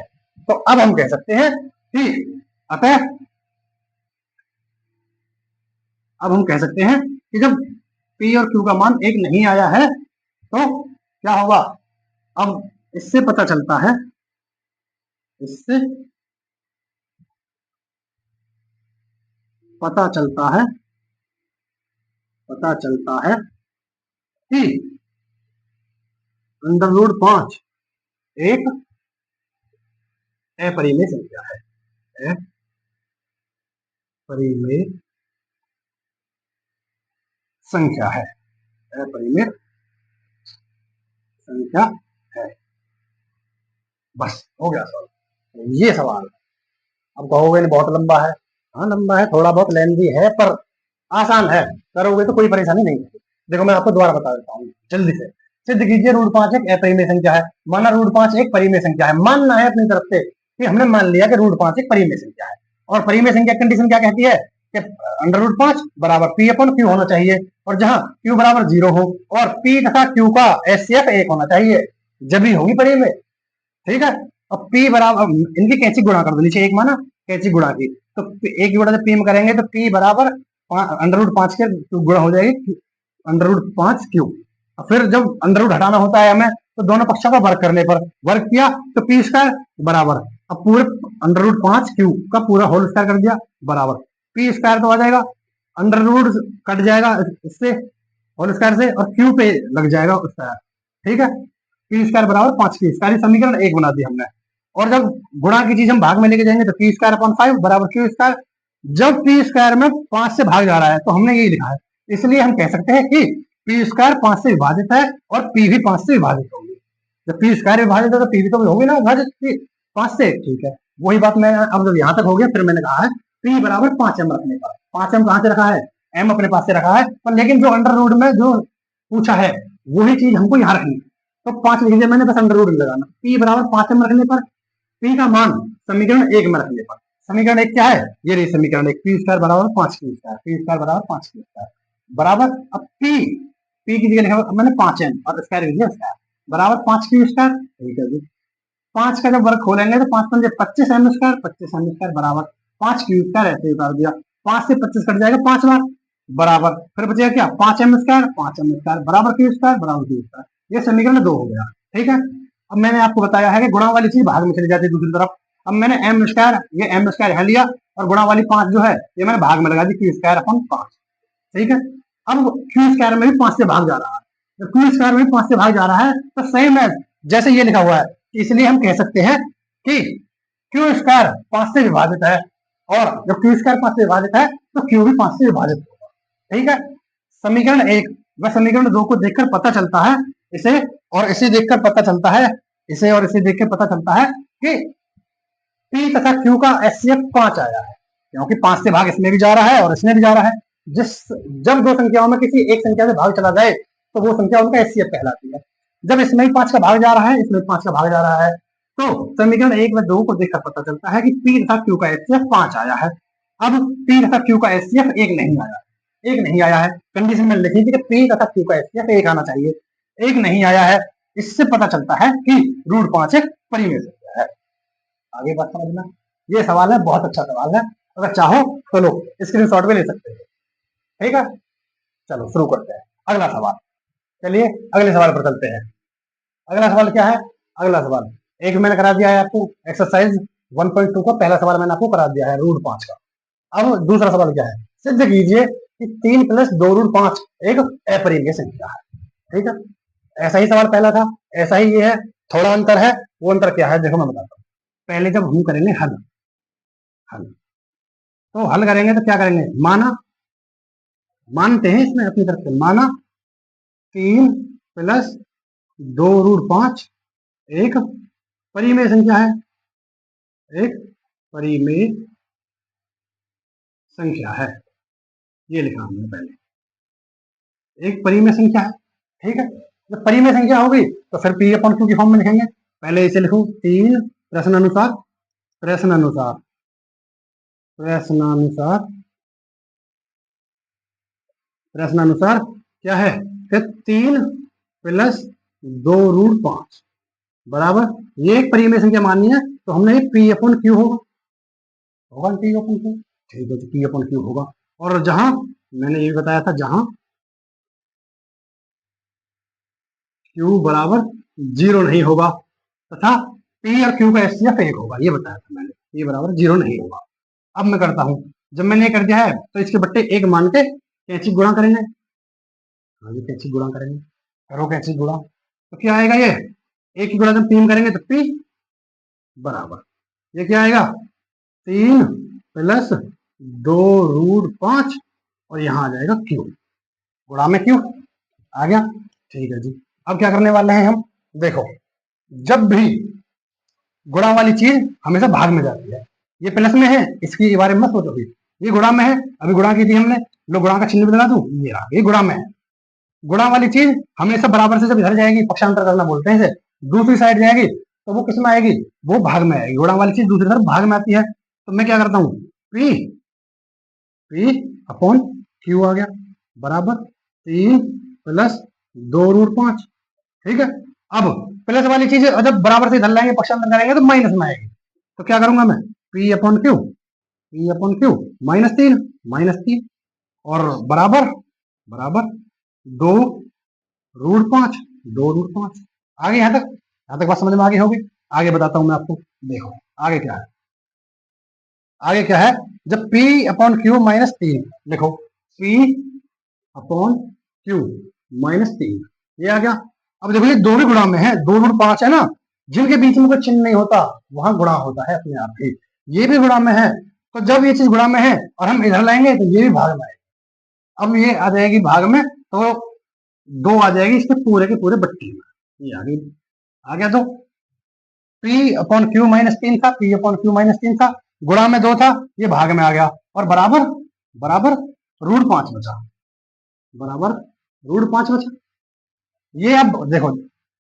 तो अब हम कह सकते हैं कि अतः, अब हम कह सकते हैं कि जब पी और क्यू का मान 1 नहीं आया है तो क्या होगा? अब इससे पता चलता है, इससे पता चलता है, पता चलता है कि अंडर रूट 5 एक अपरिमेय संख्या है, अपरिमेय संख्या है, अपरिमेय संख्या है। बस हो गया सवाल, ये सवाल। अब कहोगे बहुत लंबा है, हाँ लंबा है, थोड़ा बहुत लेंथी है, पर आसान है, करोगे तो कोई परेशानी नहीं है। देखो मैं आपको दोबारा बता देता हूँ जल्दी से। सिद्ध कीजिए रूट 5 एक अपरिमेय संख्या है। माना रूट 5 एक परिमेय संख्या है, मानना है अपनी तरफ से कि हमने मान लिया कि रूट 5 एक परिमेय संख्या है, और परिमेय संख्या कंडीशन क्या कहती है कि अंडर रूट 5 बराबर पी अपन क्यू होना चाहिए, और जहां क्यू बराबर 0 हो और पी तथा क्यू का एचसीएफ 1 होना चाहिए, जब भी होगी परिमेय। ठीक है, अब P बराबर, इनकी कैंची गुणा कर दो, नीचे 1 माना, कैंची गुणा की, तो 1 की गुणा जब P में करेंगे तो P बराबर अंडर रूट 5 के गुणा हो जाएगी अंडर रूट 5 क्यू। फिर जब अंडर रूट हटाना होता है हमें, तो दोनों पक्षों का वर्ग करने पर वर्ग किया तो पी स्क्वायर बराबर, अब पूरे अंडर रूट 5 क्यू का पूरा होल स्क्वायर कर दिया बराबर पी स्क्वायर, तो आ जाएगा अंडर रूट कट जाएगा इससे होल स्क्वायर से, और क्यू पे लग जाएगा स्क्वायर। ठीक है, पी स्क्वायर बराबर 5 की स्क्वायर, समीकरण 1 बना दिया हमने। और जब गुणा की चीज हम भाग में लेके जाएंगे तो पी स्क्वायर अपॉन 5 बराबर क्यू स्क्वायर। जब पी स्क्वायर में 5 से भाग जा रहा है तो हमने यही लिखा है, इसलिए हम कह सकते हैं कि पी स्क्वायर 5 से विभाजित है और पी भी 5 से विभाजित होगी। जब पी स्क्वायर विभाजित है तो पी भी तो होगी ना विभाजित, 5 से, ठीक है। वही बात मैं अब जब यहाँ तक हो गया, फिर मैंने कहा है p बराबर 5m रखने पर। 5m कहाँ से रखा है, m अपने पास से रखा है, पर लेकिन जो अंडर रूट में जो पूछा है वही चीज हमको यहाँ रखनी है, तो 5 लिख दिया मैंने, बस अंडर रूट लगाना। p बराबर 5m रखने पर p का मान समीकरण 1 में रखने पर, समीकरण 1 क्या है, ये रही समीकरण 1, p स्क्वायर बराबर 5q स्क्वायर, p स्क्वायर बराबर 5q स्क्वायर बराबर, अब p की जगह लिखा मैंने 5m और स्क्वायर लिख दिया स्क्वायर बराबर 5q स्क्वायर, ठीक है जी। 5 का जब वर्ग खोलेंगे तो 5 पंजे 25m स्क्वायर, 25m स्क्वायर बराबर 5q स्क्वायर, ऐसे ही कर दिया। 5 से 25 कट जाएगा 5 बार बराबर, फिर बचेगा क्या, 5m स्क्वायर, 5m स्क्वायर बराबर q स्क्वायर बराबर q स्क्वायर। ये समीकरण 2 हो गया, ठीक है। अब मैंने आपको बताया है कि गुणा वाली चीज भाग में चली जाती है दूसरी तरफ। अब मैंने m स्क्वायर, ये m स्क्वायर यहाँ लिया, और गुणा वाली 5 जो है ये मैंने भाग में लगा दी, q स्क्वायर अपन 5, ठीक है। अब q स्क्वायर में भी 5 से भाग जा रहा है, जब q स्क्वायर में भी 5 से भाग जा रहा है तो सेम है जैसे ये लिखा हुआ है, इसलिए हम कह सकते हैं कि q स्क्वायर 5 से विभाजित है, और जब q स्क्वायर 5 से विभाजित है तो q भी 5 से विभाजित होगा, ठीक है। समीकरण 1 व समीकरण 2 को देखकर पता चलता है, इसे और इसे देखकर पता चलता है, इसे और इसे देखकर पता चलता है कि p तथा q का एचसीएफ 5 आया है, क्योंकि 5 से भाग इसमें भी जा रहा है और इसमें भी जा रहा है। जब दो संख्याओं में किसी एक संख्या से भाग चला जाए तो वो संख्या उनका एचसीएफ कहलाती है। जब इसमें भी 5 का भाग जा रहा है, इसमें 5 का भाग जा रहा है, तो समीकरण 1 व 2 को देखकर पता चलता है कि p तथा q का एचसीएफ 5 आया है। अब p तथा q का एचसीएफ 1 नहीं आया, 1 नहीं आया है, कंडीशन में लिखी थी कि p तथा q का एचसीएफ 1 आना चाहिए, 1 नहीं आया है। इससे पता चलता है कि √5 एक परिमेय संख्या है। आगे बात समझना, ये सवाल है, बहुत अच्छा सवाल है, अगर चाहो तो लो स्क्रीनशॉट भी ले सकते हो, ठीक है। चलो शुरू करते हैं अगला सवाल। चलिए अगले सवाल पर चलते हैं। अगला सवाल क्या है, अगला सवाल एक मैंने करा दिया है आपको, एक्सरसाइज 1.2 का पहला सवाल मैंने आपको करा दिया है √5 का। अब दूसरा सवाल क्या है, सिद्ध कीजिए कि 3 + 2√5 एक अपरिमेय संख्या है, ठीक है। ऐसा ही सवाल पहला था, ऐसा ही ये है, थोड़ा अंतर है। वो अंतर क्या है देखो मैं बताता हूँ। पहले जब हम करेंगे हल, हल तो हल करेंगे तो क्या करेंगे, मानते हैं इसमें अपनी तरफ से, माना 3 + 2√5 एक परिमेय संख्या है, एक परिमेय संख्या है, ये लिखा हमने पहले, एक परिमेय संख्या है, ठीक है। जब परिमेय संख्या होगी तो फिर p/q की फॉर्म में लिखेंगे। पहले इसे लिखूं 3 प्रश्नानुसार, प्रश्नानुसार, प्रश्नानुसार, प्रश्नानुसार क्या है कि 3 + 2√5 बराबर, ये एक परिमेय संख्या माननी है तो हमने p/q होगा, होगा p/q, ठीक है, p/q होगा। और जहां मैंने ये बताया था, जहां q बराबर 0 नहीं होगा तथा p और q का एचसीएफ 1 होगा, ये बताया था मैंने, p बराबर 0 नहीं होगा। अब मैं करता हूं, जब मैंने ये कर दिया है तो इसके बट्टे 1 मान के कैंची गुणा करेंगे, हाँ ये कैंची गुणा करेंगे, करो कैंची गुणा, तो क्या आएगा, ये 1 की गुणा जब 3 करेंगे तो p बराबर, ये क्या आएगा, 3 + 2√5 और यहाँ आ जाएगा q, गुणा में q आ गया, ठीक है जी। अब क्या करने वाले हैं हम, देखो जब भी गुणा वाली चीज हमेशा भाग में जाती है, ये प्लस में है इसके बारे में मत सोचो, ये गुणा में है, अभी गुणा की थी हमने, लो गुणा का चिन्ह भी लगा दूं, ये गुणा में है। गुणा वाली चीज हमेशा बराबर से जब इधर जाएगी, पक्षांतर करना बोलते हैं इसे, दूसरी साइड जाएगी तो वो किस में आएगी, वो भाग में आएगी। गुणा वाली चीज दूसरी तरफ भाग में आती है, तो मैं क्या करता हूँ, p/q आ गया बराबर 3 + 2√5, ठीक है। अब प्लस वाली चीज जब बराबर से इधर लाएंगे, पक्षांतर करेंगे तो माइनस में आएगी, तो क्या करूंगा मैं, p/q, p/q -3, -3 और बराबर, बराबर 2√5, 2√5। आगे यहाँ तक बात समझ में आगे होगी। आगे बताता हूं मैं आपको, देखो आगे क्या है, आगे क्या है, जब p/q -3 लिखो, p/q -3 ये आ गया। अब देखो ये दो भी गुणा में है, 2√5 है ना, जिनके बीच में कोई चिन्ह नहीं होता वहां गुणा होता है अपने आप ही, ये भी गुणा में है, तो जब ये चीज गुणा में है और हम इधर लाएंगे तो ये भी भाग में आएगी। अब ये आ जाएगी भाग में, तो 2 आ जाएगी इसके पूरे के पूरे बट्टी में, ये आ गई, आ गया। तो पी अपॉन क्यू माइनस 3 था, पी अपॉन क्यू माइनस 3 था, गुणा में 2 था, ये भाग में आ गया और बराबर बराबर √5 बचा, बराबर √5 बचा। ये अब देखो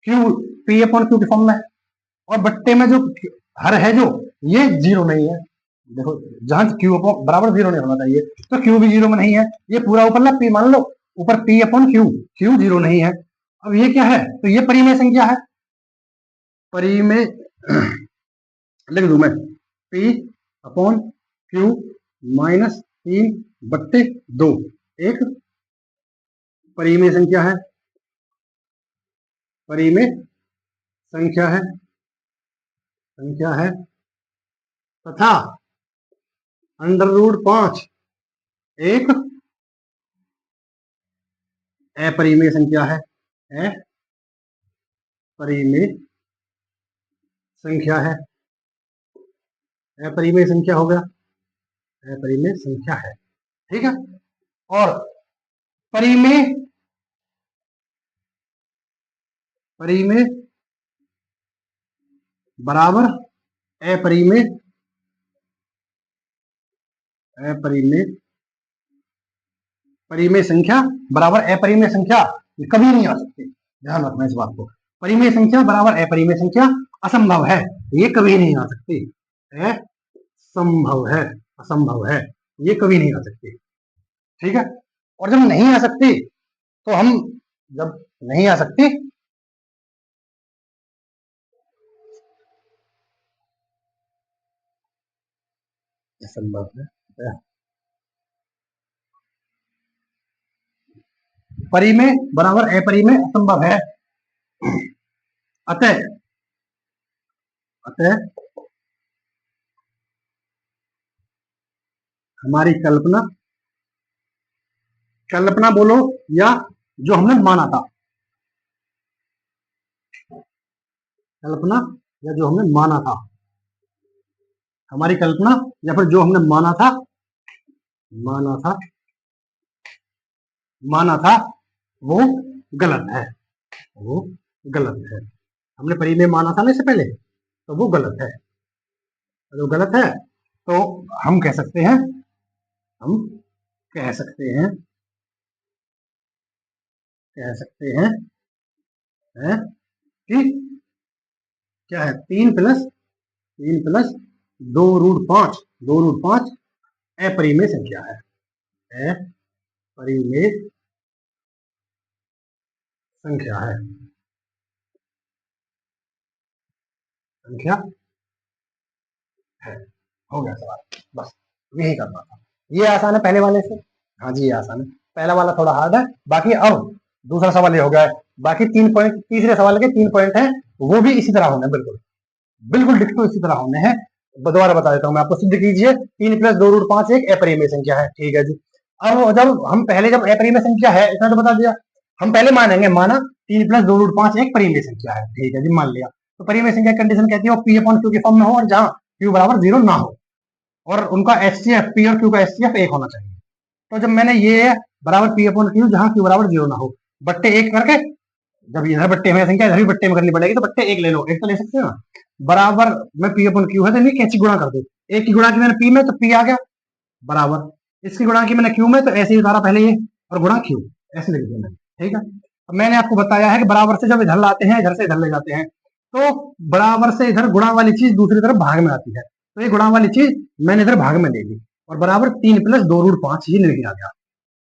क्यू पी अपॉन क्यू के फॉर्म में है और बट्टे में जो हर है जो ये 0 नहीं है। देखो जहां क्यू अपॉन बराबर 0 नहीं होना चाहिए तो क्यू भी 0 में नहीं है, ये पूरा ऊपर ना पी मान लो, ऊपर पी अपॉन क्यू, क्यू 0 नहीं है। अब ये क्या है, तो ये परिमेय संख्या है, परिमेय लिख दू मैं, पी अपॉन क्यू माइनस 3/2 एक परिमेय संख्या है, परिमेय संख्या है, संख्या है तथा √5 एक अपरिमेय संख्या है, अपरिमेय संख्या है, अपरिमेय संख्या हो गया, अपरिमेय संख्या है, ठीक है। और परिमेय परिमेय बराबर अपरिमेय, अपरिमेय परिमेय संख्या बराबर अपरिमेय संख्या कभी नहीं आ सकती, ध्यान रखना इस बात को। परिमेय संख्या बराबर अपरिमेय संख्या असंभव है, ये कभी नहीं आ सकती, असंभव है, असंभव है, ये कभी नहीं आ सकती, ठीक है। और जब नहीं आ सकती तो हम, जब नहीं आ सकती असंभव है, परिमेय बराबर अपरिमेय असंभव है, अतः अतः हमारी कल्पना, कल्पना बोलो या जो हमने माना था, कल्पना या जो हमने माना था, हमारी कल्पना या फिर जो हमने माना था, माना था, माना था वो गलत है, वो गलत है। हमने परिमेय माना था ना इससे पहले, तो वो गलत है, तो गलत है तो हम कह सकते हैं, हम कह सकते हैं, कह सकते हैं है कि क्या है, 3 + 2 √5, 2 √5 अपरिमेय संख्या है, अपरिमेय संख्या है, संख्या है। हो गया सवाल, बस यही करना था। ये आसान है पहले वाले से, हाँ जी ये आसान है, पहला वाला थोड़ा हार्ड है। बाकी अब दूसरा सवाल ये हो गया है, बाकी 3 पॉइंट, तीसरे सवाल के 3 पॉइंट हैं, वो भी इसी तरह होने, बिल्कुल बिल्कुल डिक्टो इसी तरह होने हैं। दोबारा बता देता हूँ मैं आपको, सिद्ध कीजिए 3 + 2 √5 एक अपरिमेय संख्या है, ठीक है जी। अब जब हम पहले, जब अपरिमेय संख्या है इतना तो बता दिया, हम पहले मानेंगे, माना 3 + 2 √5 एक परिमेय संख्या है, ठीक है जी, मान लिया। तो परिमेय संख्या कंडीशन कहती है पी अपॉन क्यू के फॉर्म में हो और जहां क्यू बराबर 0 ना हो, और उनका एचसीएफ, पी और क्यू का एचसीएफ 1 होना चाहिए। तो जब मैंने ये बराबर पी अपॉन क्यू जहां क्यू बराबर 0 ना हो, बट्टे 1 करके, जब इधर बट्टे में संख्या इधर भी बट्टे में करनी पड़ेगी, तो बट्टे 1 ले लो, 1 तो ले सकते हो ना, बराबर में पी अपॉन क्यू है तो कैंची गुणा कर दो, 1 की गुणा की मैंने पी में तो पी आ गया, बराबर इसकी गुणा की मैंने क्यू में तो ऐसे ही उतारा पहले ये, और गुणा क्यू, ऐसे लिख दिया मैंने, ठीक है। अब मैंने आपको बताया है कि बराबर से जब इधर लाते हैं, इधर से इधर ले जाते हैं, तो बराबर से इधर गुणा वाली चीज दूसरी तरफ भाग में आती है, तो ये गुणा वाली चीज मैंने इधर भाग में ले ली और बराबर 3 + 2 √5 ये नहीं आ गया।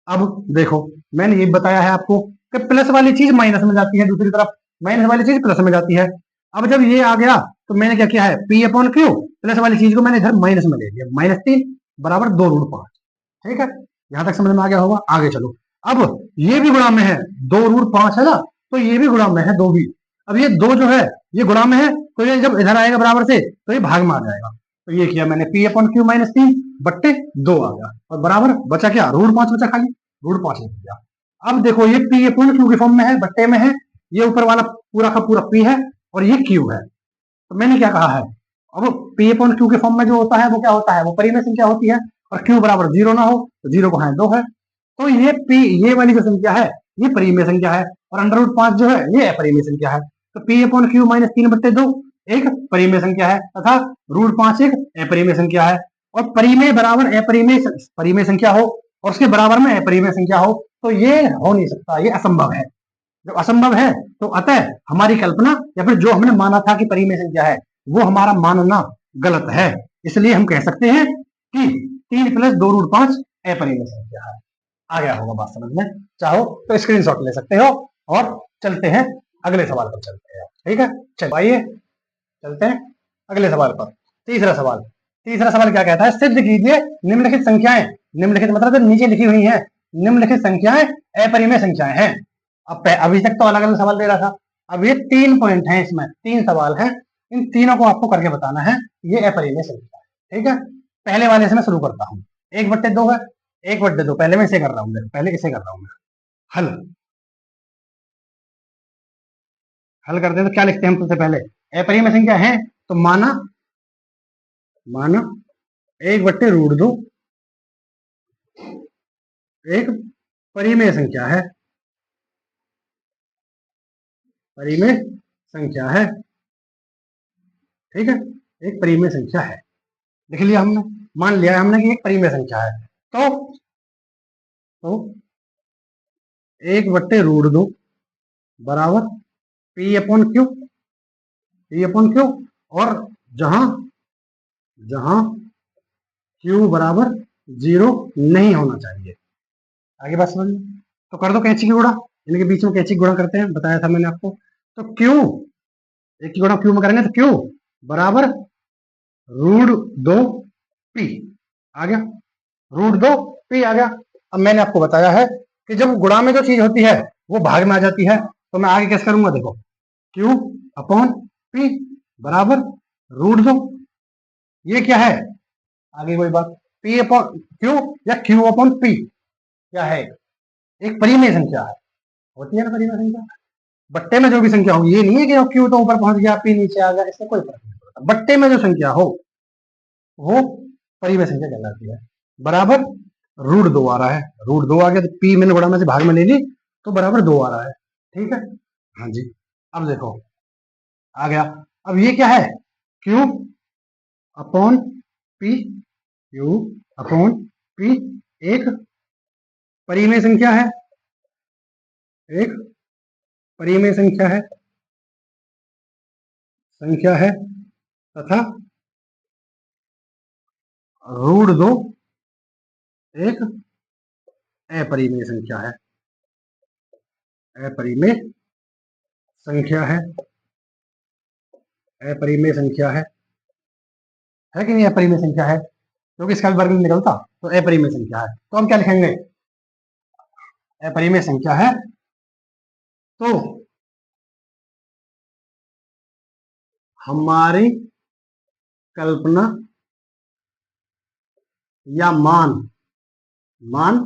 अब देखो मैंने ये बताया है आपको कि प्लस वाली चीज माइनस में जाती है, दूसरी तरफ माइनस वाली चीज प्लस में जाती है। अब जब ये आ गया तो मैंने क्या किया है, पी अपॉन क्यू प्लस वाली चीज को मैंने इधर माइनस में ले लिया, -3 बराबर 2 √5, ठीक है। यहां तक समझ में आ गया होगा, आगे चलो। अब ये भी गुणा में है, 2 √5 है ना, तो ये भी गुणा में है, दो भी। अब ये दो जो है ये गुणा में है, तो ये जब इधर आएगा बराबर से तो ये भाग में आ जाएगा, तो ये किया मैंने पी अपॉन क्यू -3/2 आ गया, और बराबर बचा क्या, √5 बचा, खाली √5 लिख दिया। अब देखो ये पी अपॉन क्यू के फॉर्म में है, बट्टे में है, ये ऊपर वाला पूरा का पूरा पी है और ये क्यू है। तो मैंने क्या कहा है, अब पी अपॉन क्यू के फॉर्म में जो होता है वो क्या होता है, वो परिमेय संख्या होती है, और क्यू बराबर 0 ना हो तो 0 को है 2 है, तो ये पी, ये वाली जो संख्या है ये परिमेय संख्या है, और √5 जो है ये अपरिमेय संख्या है। तो पी अपॉन क्यू -3/2 एक परिमेय संख्या है तथा √5 एक अपरिमेय संख्या है। और परिमेय बराबर परिमेय संख्या हो और उसके बराबर में अपरिमेय संख्या हो तो ये हो नहीं सकता, ये असंभव है। जब असंभव है तो अतः हमारी कल्पना या फिर जो हमने माना था कि परिमेय संख्या है वो हमारा मानना गलत है। इसलिए हम कह सकते हैं कि 3 + 2√5 अपरिमेय संख्या है। आ गया होगा बात समझ में? चाहो तो स्क्रीनशॉट ले सकते हो और चलते हैं अगले सवाल पर चलते हैं। ठीक है, चलो आइए चलते हैं अगले सवाल पर। तीसरा सवाल क्या कहता है? सिद्ध कीजिए निम्नलिखित संख्याएं, निम्नलिखित मतलब जो नीचे लिखी हुई है, निम्नलिखित संख्याएं अपरिमेय संख्याएं हैं। अब अभी तक तो अलग अलग सवाल दे रहा था, अब ये 3 पॉइंट हैं, इसमें 3 सवाल हैं, इन तीनों को आपको करके बताना है ये अपरिमेय संख्या है। ठीक है, पहले वाले से मैं शुरू करता हूँ। 1/2 है, 1/2 पहले मैं इसे कर रहा हूँ, पहले इसे कर रहा हूँ मैं। हल करते हैं तो क्या लिखते हैं हम सबसे पहले? अपरिमेय संख्या है तो माना 1/√2 एक परिमेय संख्या है, परिमेय संख्या है। ठीक है, एक परिमेय संख्या है, लिख लिया हमने, मान लिया हमने कि एक परिमेय संख्या है। तो 1/√2 बराबर P/Q, P/Q, और जहां Q बराबर 0 नहीं होना चाहिए। आगे बात समझ लो, तो कर दो कैंची की गुणा, इनके बीच में कैंची गुणा करते हैं, बताया था मैंने आपको। तो Q, एक की गुणा Q में करेंगे तो Q बराबर √2P आ गया, √2P आ गया। अब मैंने आपको बताया है कि जब गुणा में जो चीज होती है वो भाग में आ जाती है, तो मैं आगे कैसे करूंगा? देखो, Q/P बराबर √2, ये क्या है? आगे कोई बात, P/Q या Q/P क्या है? एक परिमेय संख्या है, होती है ना परिमेय संख्या। बट्टे में जो भी संख्या होगी, ये नहीं है कि Q तो ऊपर पहुंच गया P नीचे आ गया, इससे कोई फर्क नहीं पड़ता। बट्टे में जो संख्या हो वो परिमेय संख्या कहलाती है। बराबर √2 आ रहा है, √2 आ गया तो P मैंने गुणा में से भाग में ले ली तो बराबर 2 आ रहा है। ठीक है, हाँ जी। अब देखो आ गया, अब ये क्या है? Q/P, Q/P एक परिमेय संख्या है, एक परिमेय संख्या है तथा √2 एक अपरिमेय संख्या है, अपरिमेय संख्या है, अपरिमेय संख्या है कि नहीं? अपरिमेय संख्या है क्योंकि इसका भी वर्ग नहीं निकलता, तो अपरिमेय संख्या है। तो हम क्या लिखेंगे? अपरिमेय संख्या है तो हमारी कल्पना या मान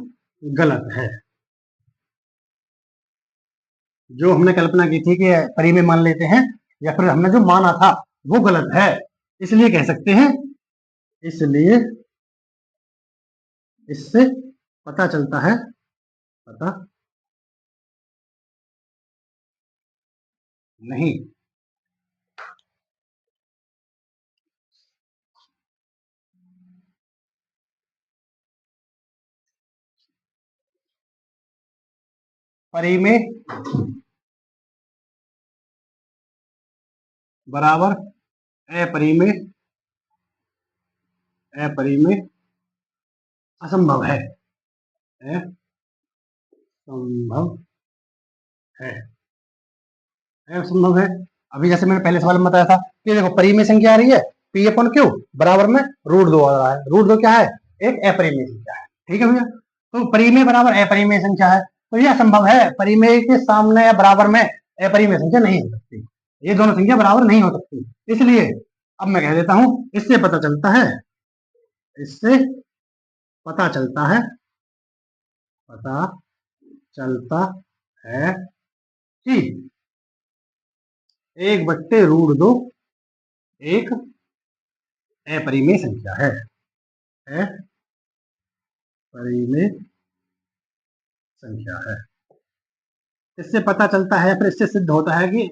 गलत है। जो हमने कल्पना की थी कि परिमेय मान लेते हैं या फिर हमने जो माना था वो गलत है, इसलिए कह सकते हैं, इसलिए इससे पता चलता है, पता नहीं परिमेय बराबर अपरिमेय, अपरिमेय असंभव है, असंभव है, असंभव है। अभी जैसे मैंने पहले सवाल में बताया था कि देखो परिमेय संख्या आ रही है P/Q बराबर में √2 आ रहा है, √2 क्या है? एक अपरिमेय संख्या है। ठीक है भैया, तो परिमेय बराबर अपरिमेय संख्या है तो ये असंभव है, परिमेय के सामने या बराबर में अपरिमेय संख्या नहीं हो सकती, ये दोनों संख्या बराबर नहीं हो सकती। इसलिए अब मैं कह देता हूं, इससे पता चलता है, इससे पता चलता है, पता चलता है कि 1/√2 एक अपरिमेय संख्या है, अपरिमेय संख्या है। इससे पता चलता है, फिर इससे सिद्ध होता है कि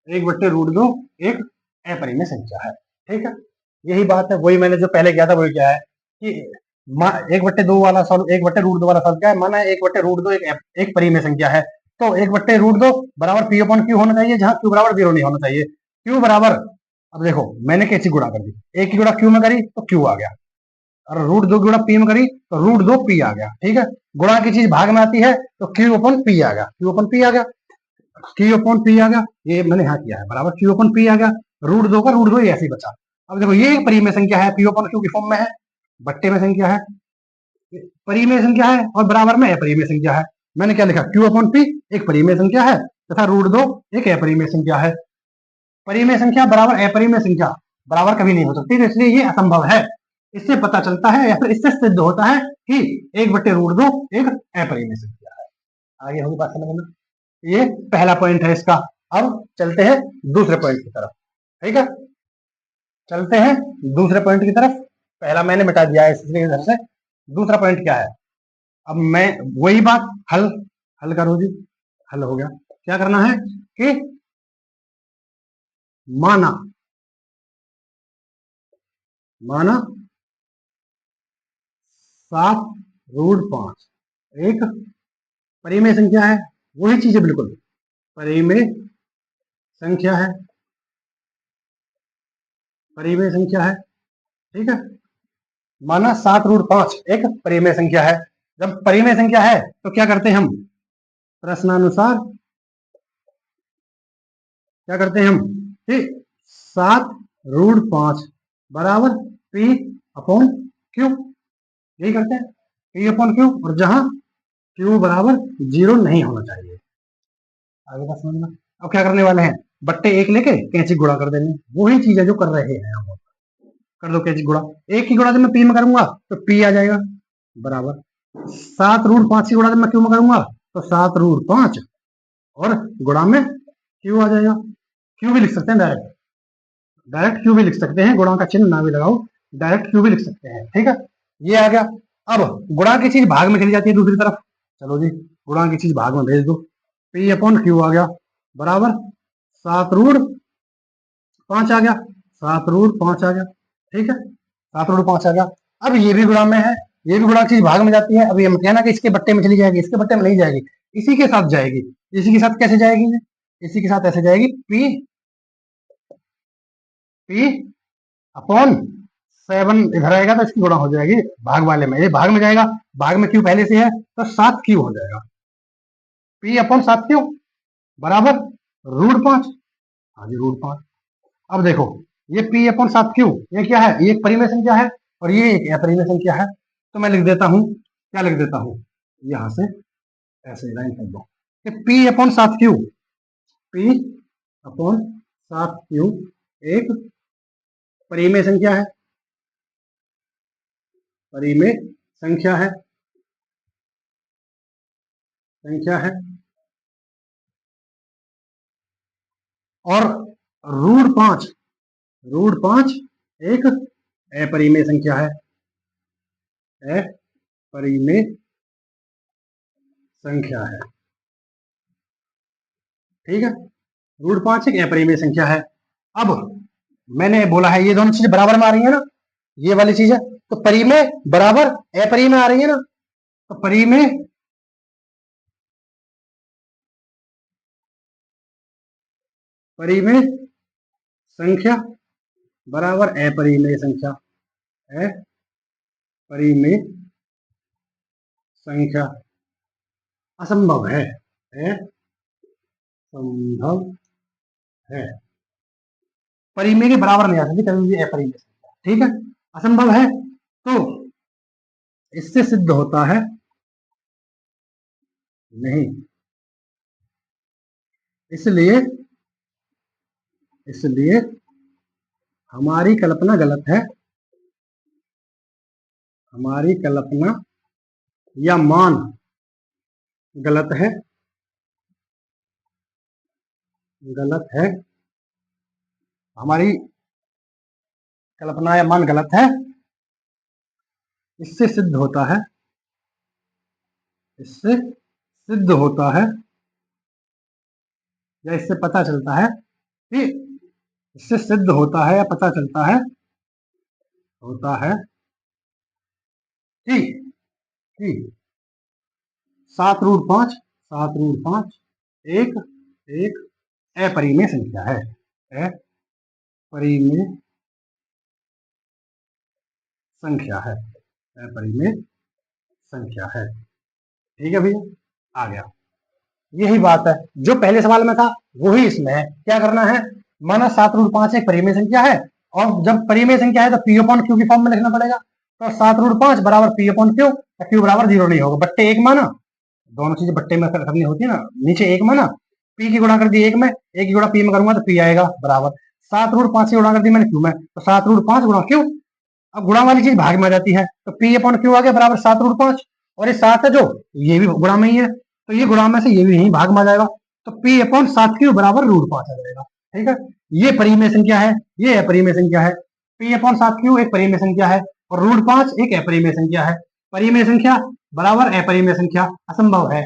1/√2 एक अपरिमेय संख्या है। ठीक है, यही बात है, वही मैंने जो पहले किया था वही क्या है कि 1/2 वाला सॉल्व, 1/√2 वाला सॉल्व क्या है, माना 1/√2 एक परिमेय संख्या है, तो 1/√2 बराबर पी अपॉन क्यू होना चाहिए, जहां क्यू बराबर 0 नहीं होना चाहिए। क्यू बराबर, अब देखो मैंने कैसी गुणा कर दी, एक की गुणा क्यू में करी तो क्यू आ गया, और √2 की गुणा पी में करी तो √2 पी आ गया। ठीक है, गुणा की चीज भाग में आती है तो क्यू अपॉन पी आ गया, क्यू अपॉन पी आ गया, क्यू अपॉन पी आ गया, ये मैंने यहाँ किया है, बराबर क्यू अपॉन पी आ गया, √2 का √2 ऐसे ही बचा। अब देखो ये एक परिमेय संख्या है, पी अपॉन क्यू की फॉर्म में है, बट्टे में संख्या है, परिमेय संख्या है, और बराबर में अपरिमेय संख्या है। मैंने क्या लिखा, क्यू अपॉन पी एक परिमेय संख्या है तथा √2 एक अपरिमेय संख्या है। परिमेय संख्या बराबर अपरिमेय संख्या बराबर कभी नहीं हो सकती, तो इसलिए ये असंभव है। इससे पता चलता है या फिर इससे सिद्ध होता है कि 1/√2 एक अपरिमेय संख्या है। आगे होगी बात समझ में, ये पहला पॉइंट है इसका। अब चलते हैं दूसरे पॉइंट की तरफ। ठीक है, चलते हैं दूसरे पॉइंट की तरफ, पहला मैंने मिटा दिया है इसलिए इधर से। दूसरा पॉइंट क्या है, अब मैं वही बात, हल हल करो जी, हल हो गया। क्या करना है कि माना माना 7√5 एक परिमेय संख्या है, वही चीज है बिल्कुल, परिमेय संख्या है, परिमेय संख्या है। ठीक है, माना 7√5 एक परिमेय संख्या है। जब परिमेय संख्या है तो क्या करते हैं हम, प्रश्नानुसार क्या करते हैं हम कि 7√5 बराबर पी अपॉन क्यू, यही करते हैं, पी अपॉन क्यू, और जहां क्यू बराबर 0 नहीं होना चाहिए। आगे बात समझना। अब क्या करने वाले हैं, बट्टे एक लेके कैंची गुणा कर देंगे, वही चीज है जो कर रहे हैं हम। कर दो कैंची गुणा, एक की गुणा जब मैं पी में करूंगा तो पी आ जाएगा, बराबर 7√5 की गुणा जब मैं क्यू में करूंगा तो 7√5, और गुणा में क्यू आ जाएगा। क्यू भी लिख सकते हैं डायरेक्ट, डायरेक्ट क्यू भी लिख सकते हैं, गुणा का चिन्ह ना भी लगाओ, डायरेक्ट क्यू भी लिख सकते हैं। ठीक है, ये आ गया। अब गुणा की चीज भाग में चली जाती है दूसरी तरफ, चलो जी गुणा की चीज भाग में भेज दो, पी अपॉन क्यू आ गया, बराबर 7√5 आ गया, 7√5 आ गया। ठीक है, 7√5 आ गया। अब ये भी गुणा में है, ये भी गुणा की चीज भाग में जाती है। अब ये मत कहना कि इसके बट्टे में चली जाएगी, इसके बट्टे में नहीं जाएगी, इसी के साथ जाएगी। इसी के साथ कैसे जाएगी, इसी के साथ ऐसे जाएगी, पी पी अपॉन 7 इधर आएगा तो इसकी गुणा हो जाएगी भाग वाले में, ये भाग में जाएगा, भाग में क्यू पहले से है तो 7 क्यू हो जाएगा, पी अपॉन 7 क्यू बराबर √5। हाँ जी √5। अब देखो ये पी अपॉन 7 क्यू ये क्या है, ये एक परिमेय संख्या है और ये एक अपरिमेय संख्या है, तो मैं लिख देता हूं, क्या लिख देता हूं, यहां से ऐसे लाइन कर दो कि P upon 7 Q, P upon 7 Q एक परिमेय संख्या है, परिमेय संख्या है, संख्या है, और √5, √5 एक अपरिमेय संख्या है, अपरिमेय संख्या है। ठीक है, √5 एक अपरिमेय संख्या है। अब मैंने बोला है ये दोनों चीजें बराबर में आ रही है ना, ये वाली चीज है, तो परिमेय बराबर अपरिमेय आ रही है ना, तो परिमेय परिमेय संख्या बराबर अपरिमेय संख्या, अपरिमेय संख्या असंभव है, असंभव है, परिमेय के बराबर नहीं आ सकती कभी भी अपरिमेय संख्या। ठीक है, असंभव है, तो इससे सिद्ध होता है नहीं, इसलिए इसलिए हमारी कल्पना गलत है, हमारी कल्पना या मान गलत है, गलत है, हमारी कल्पना या मान गलत है। इससे सिद्ध होता है, इससे सिद्ध होता है या इससे पता चलता है कि इससे सिद्ध होता है या पता चलता है, होता है कि कि 7 रूट 5, 7 रूट 5 एक एक अपरिमेय संख्या है, अपरिमेय संख्या है, अपरिमेय संख्या है। ठीक है भैया, आ गया। यही बात है जो पहले सवाल में था वही इसमें है। क्या करना है, माना 7 रूट 5 एक परिमेय संख्या है, और जब परिमेय संख्या है तो पी अपॉन क्यू की फॉर्म में लिखना पड़ेगा। तो 7 रूट 5 बराबर पी अपॉन क्यू, क्यू बराबर 0 नहीं होगा, बट्टे एक माना, दोनों चीजें बट्टे में करनी होती है ना, नीचे एक माना, पी की गुणा कर दी एक में, एक की गुणा पी में करूंगा तो पी आएगा बराबर 7 रूट 5 की गुणा कर दी मैंने क्यू में, तो 7 रूट 5 गुणा क्यू। अब गुणा वाली चीज भाग में आ जाती है, तो पी अपॉन क्यू आ गया बराबर 7 रूट 5, और ये 7 है जो, ये भी गुणा में ही है, तो ये गुणा में से ये भी यही भाग में आ जाएगा, तो पी अपॉन 7 क्यू बराबर √5 आ जाएगा। ठीक है, ये परिमेय संख्या है, ये अपरिमेय संख्या है। पी अपॉन 7 क्यू एक परिमेय संख्या है, और √5 एक अपरिमेय संख्या है। परिमेय संख्या बराबर अपरिमेय संख्या असंभव है,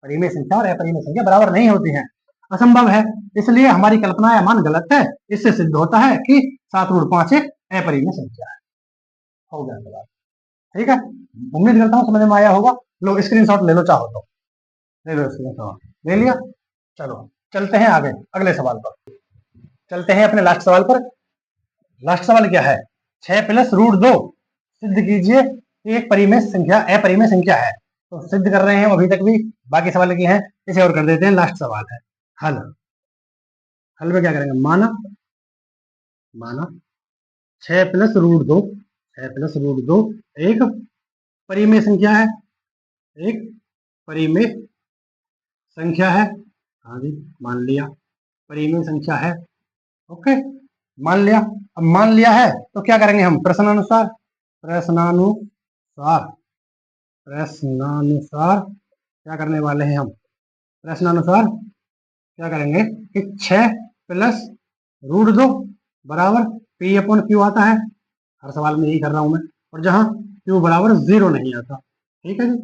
परिमेय संख्या और अपरिमेय संख्या बराबर नहीं होती है, असंभव है, इसलिए हमारी कल्पना या मान गलत है। इससे सिद्ध होता है कि 7 √5 एक अपरिमेय संख्या है। हो गया सवाल। ठीक है, उम्मीद करता हूँ समझ में आया होगा। लो स्क्रीनशॉट ले लो चाहो तो, ले लो स्क्रीनशॉट, ले लिया। चलो चलते हैं आगे अगले सवाल पर, चलते हैं अपने लास्ट सवाल पर। लास्ट सवाल क्या है, 6 + √2 सिद्ध कीजिए कि एक परिमेय संख्या अपरिमेय संख्या है। तो सिद्ध कर रहे हैं अभी तक भी, बाकी सवाल के हैं, इसे और कर देते हैं। लास्ट सवाल है हल। हल में क्या करेंगे, माना माना 6 + √2, 6 + √2 एक परिमेय संख्या है, एक परिमेय संख्या है। हाँ जी, मान लिया परिमेय संख्या है। ओके, मान लिया। अब मान लिया है तो क्या करेंगे हम, प्रश्नानुसार, प्रश्नानुसार, प्रश्नानुसार क्या करने वाले हैं हम, प्रश्नानुसार क्या करेंगे कि 6 + √2 बराबर पी अपॉन क्यू आता है, हर सवाल में यही कर रहा हूं मैं, और जहां क्यू बराबर 0 नहीं आता। ठीक है जी,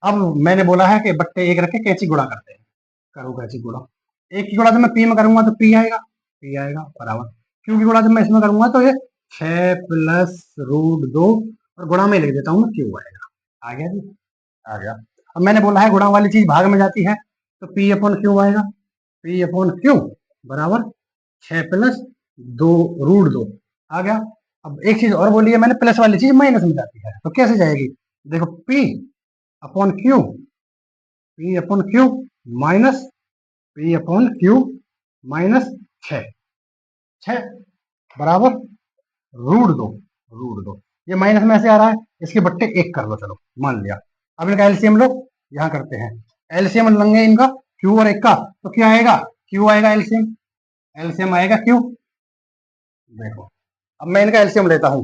अब मैंने बोला है कि बट्टे एक रख के कैंची गुणा करते हैं, करो कैंची गुणा, एक की गुणा जब मैं पी में करूंगा तो पी आएगा बराबर, क्यू की गुणा जब मैं इसमें करूंगा तो ये 6 + √2, और गुणा में लिख देता हूँ मैं, क्यू आएगा। आ गया जी, आ गया। अब मैंने बोला है गुणा वाली चीज भाग में जाती है, तो पी अपॉन क्यू आएगा, पी अपॉन क्यू बराबर 6 + 2 √2 आ गया। अब एक चीज और बोली है मैंने, प्लस वाली चीज माइनस में जाती है, तो कैसे जाएगी, देखो P upon Q, P upon Q minus P upon Q minus 6 बराबर √2, √2, ये माइनस में ऐसे आ रहा है, इसके बट्टे एक कर लो, चलो मान लिया। अब इनका एलसीएम लो, यहाँ करते हैं एलसीएम लेंगे इनका, क्यू और एक का, तो क्या आएगा, क्यू आएगा एलसीएम, एलसीएम आएगा क्यू। देखो अब मैं इनका एलसीएम लेता हूँ,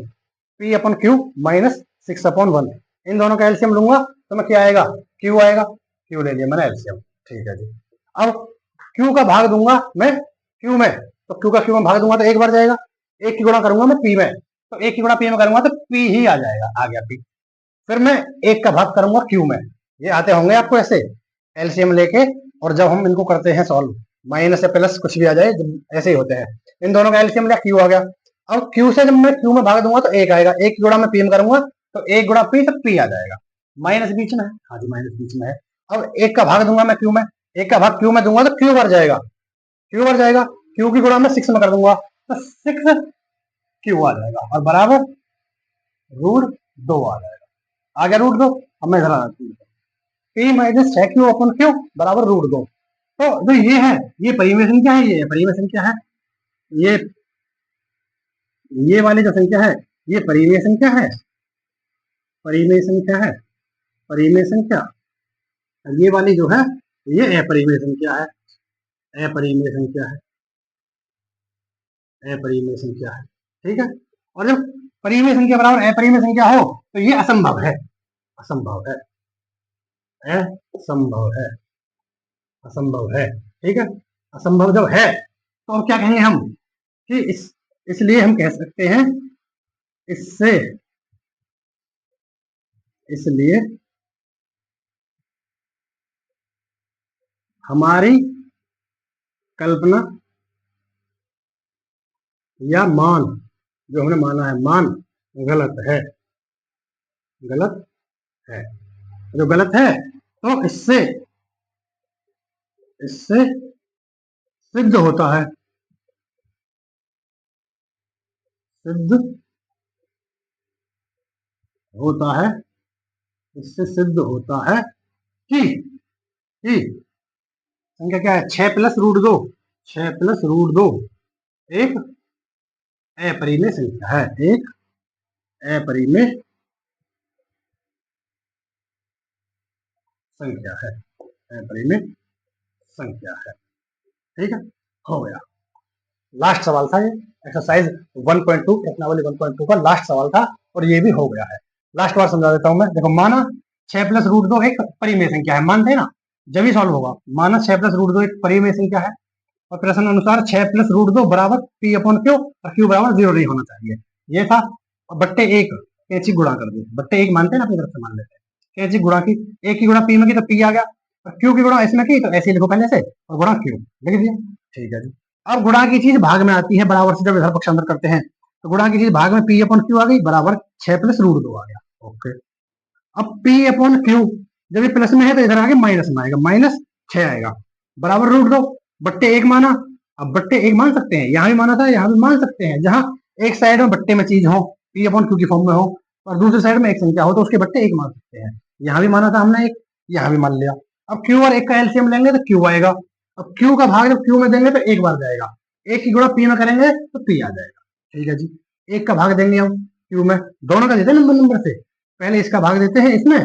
पी अपॉन क्यू माइनस 6/1, इन दोनों का एलसीएम लूंगा तो मैं क्या आएगा, क्यू आएगा, क्यू ले लिया मैंने एलसीएम। ठीक है जी, अब क्यू का भाग दूंगा मैं क्यू में, तो क्यू का क्यू में भाग दूंगा तो एक बार जाएगा, एक की गुणा करूंगा मैं पी में, तो एक की गुणा पी में करूंगा तो पी ही आ जाएगा, आ गया पी। फिर मैं एक का भाग करूंगा क्यू में, ये आते होंगे आपको ऐसे एलसीएम लेके, और जब हम इनको करते हैं सॉल्व, माइनस या प्लस कुछ भी आ जाए, ऐसे ही होते हैं। इन दोनों का एलसीएम लिया, क्यू आ गया। अब क्यू से जब मैं क्यू में भाग दूंगा तो एक आएगा, एक की गुणा में पी में करूंगा तो एक गुणा पी, तो पी आ जाएगा, माइनस बीच में है, हाँ जी माइनस बीच में है। अब एक का भाग दूंगा मैं क्यू में, एक का भाग क्यू में दूंगा तो क्यू भर जाएगा, क्यू भर जाएगा, क्यू की गुणा में 6 में कर दूंगा तो 6 क्यू आ जाएगा, और बराबर √2 आ जाएगा। आ गया √2। अब मैं जरा P minus 6 Q upon Q बराबर √2। तो जो ये है, ये परिमेय संख्या है, ये परिमेय संख्या है, ये ये वाली जो संख्या है ये परिमेय संख्या है, परिमेय संख्या है, परिमेय संख्या, और ये वाली जो है ये अपरिमेय संख्या है, अपरिमेय संख्या है, अपरिमेय संख्या है। ठीक है, और जब परिमेय संख्या बराबर अपरिमेय संख्या हो तो ये असंभव है, असंभव है, असंभव है, असंभव है। ठीक है, असंभव जब है तो अब क्या कहेंगे हम कि इसलिए हम कह सकते हैं, इससे, इसलिए हमारी कल्पना या मान, जो हमने माना है मान गलत है, गलत है, जो गलत है तो इससे सिद्ध होता है, सिद्ध होता है, इससे सिद्ध होता है कि संख्या क्या है, 6+√2, 6+√2 एक अपरिमेय संख्या है, एक अपरिमेय संख्या है, अपरिमेय संख्या है। ठीक है, हो गया। लास्ट सवाल था ये, एक्सरसाइज 1.2 प्रश्नावली 1.2 का लास्ट सवाल था और ये भी हो गया है। लास्ट बार समझा देता हूं मैं। देखो, माना 6+√2 एक परिमेय संख्या है, मानते हैं ना, जब ही सॉल्व होगा। माना 6+√2 एक परिमेय संख्या है और प्रश्न अनुसार 6+√2 बराबर P/Q और Q बराबर 0 नहीं होना चाहिए, ये था। बट्टे एक कैंची गुणा कर दी, बट्टे एक मानते हैं ना, अपनी तरफ से मान लेते हैं। कैंची गुणा की, एक की गुणा P में की तो P आ गया, और Q की गुणा इसमें की तो ऐसे लिखो पहले से, और गुणा Q लिख दिया। ठीक है जी। अब गुणा की चीज भाग में आती है, बराबर से जब इधर पक्षांतर करते हैं तो गुणा की चीज भाग में P/Q आ गई, बराबर 6+√2 आ गया। ओके, अब P/Q जब ये प्लस में है तो इधर आगे माइनस में आएगा, -6 आएगा, बराबर √2 बट्टे एक माना। अब बट्टे एक मान सकते हैं, यहाँ भी माना था, यहाँ भी मान सकते हैं। जहां एक साइड में बट्टे में चीज हो, P/Q की फॉर्म में हो, और दूसरी साइड में एक संख्या हो, तो उसके बट्टे एक मान सकते हैं। यहाँ भी माना था हमने एक, यहाँ भी मान लिया। अब Q और एक का एलसीएम लेंगे तो Q आएगा। अब Q का भाग जब Q में देंगे तो एक बार जाएगा, एक की गुणा P में करेंगे तो P आ जाएगा। ठीक है जी, एक का भाग देंगे हम Q में, दोनों का देते हैं नंबर से, पहले इसका भाग देते हैं इसमें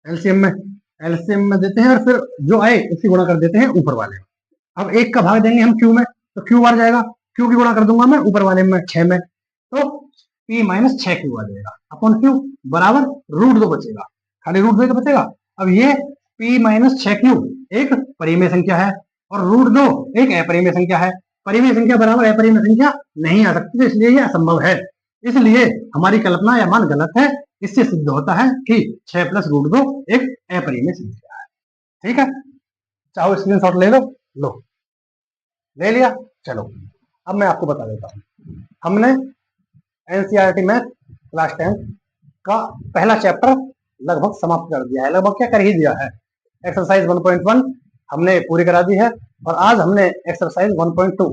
एलसीएम में देते हैं, और फिर जो आए उसकी गुणा कर देते हैं ऊपर वाले। अब एक का भाग देंगे हम Q में तो Q बार जाएगा, Q की गुणा कर दूंगा मैं ऊपर वाले में 6 में, तो P-6Q आ जाएगा अपॉन Q, बराबर √2 बचेगा, खाली √2 तो बचेगा। अब ये P-6Q एक परिमेय संख्या है और √2 एक अपरिमेय संख्या है। परिमेय संख्या बराबर अपरिमेय संख्या नहीं आ सकती, इसलिए ये असंभव है। इसलिए हमारी कल्पना या मान गलत है। इससे सिद्ध होता है कि 6+√2 एक अपरिमेय संख्या है। ठीक है, चाहो स्क्रीनशॉट ले लो, लो ले लिया। चलो, अब मैं आपको बता देता हूँ। हमने एनसीईआरटी मैथ क्लास 10 का पहला चैप्टर लगभग समाप्त कर दिया है, लगभग क्या कर ही दिया है। एक्सरसाइज 1.1 हमने पूरी करा दी है, और आज हमने एक्सरसाइज 1.2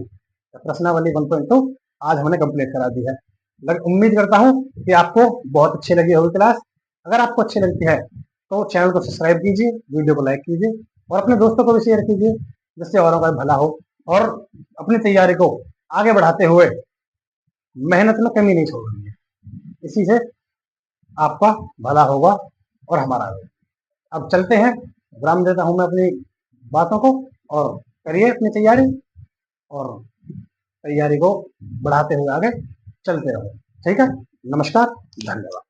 प्रश्नावली 1.2 आज हमने कंप्लीट करा दी है। उम्मीद करता हूँ कि आपको बहुत अच्छी लगी होगी क्लास। अगर आपको अच्छी लगती है तो चैनल को सब्सक्राइब कीजिए, वीडियो को लाइक कीजिए, और अपने दोस्तों को भी शेयर कीजिए, जिससे औरों का भला हो, और अपनी तैयारी को आगे बढ़ाते हुए मेहनत में कमी नहीं छोड़नी है। इसी से आपका भला होगा और हमारा भी। अब चलते हैं, विराम देता हूं मैं अपनी बातों को, और करिए अपनी तैयारी, और तैयारी को बढ़ाते हुए आगे चलते रहो। ठीक है, नमस्कार, धन्यवाद।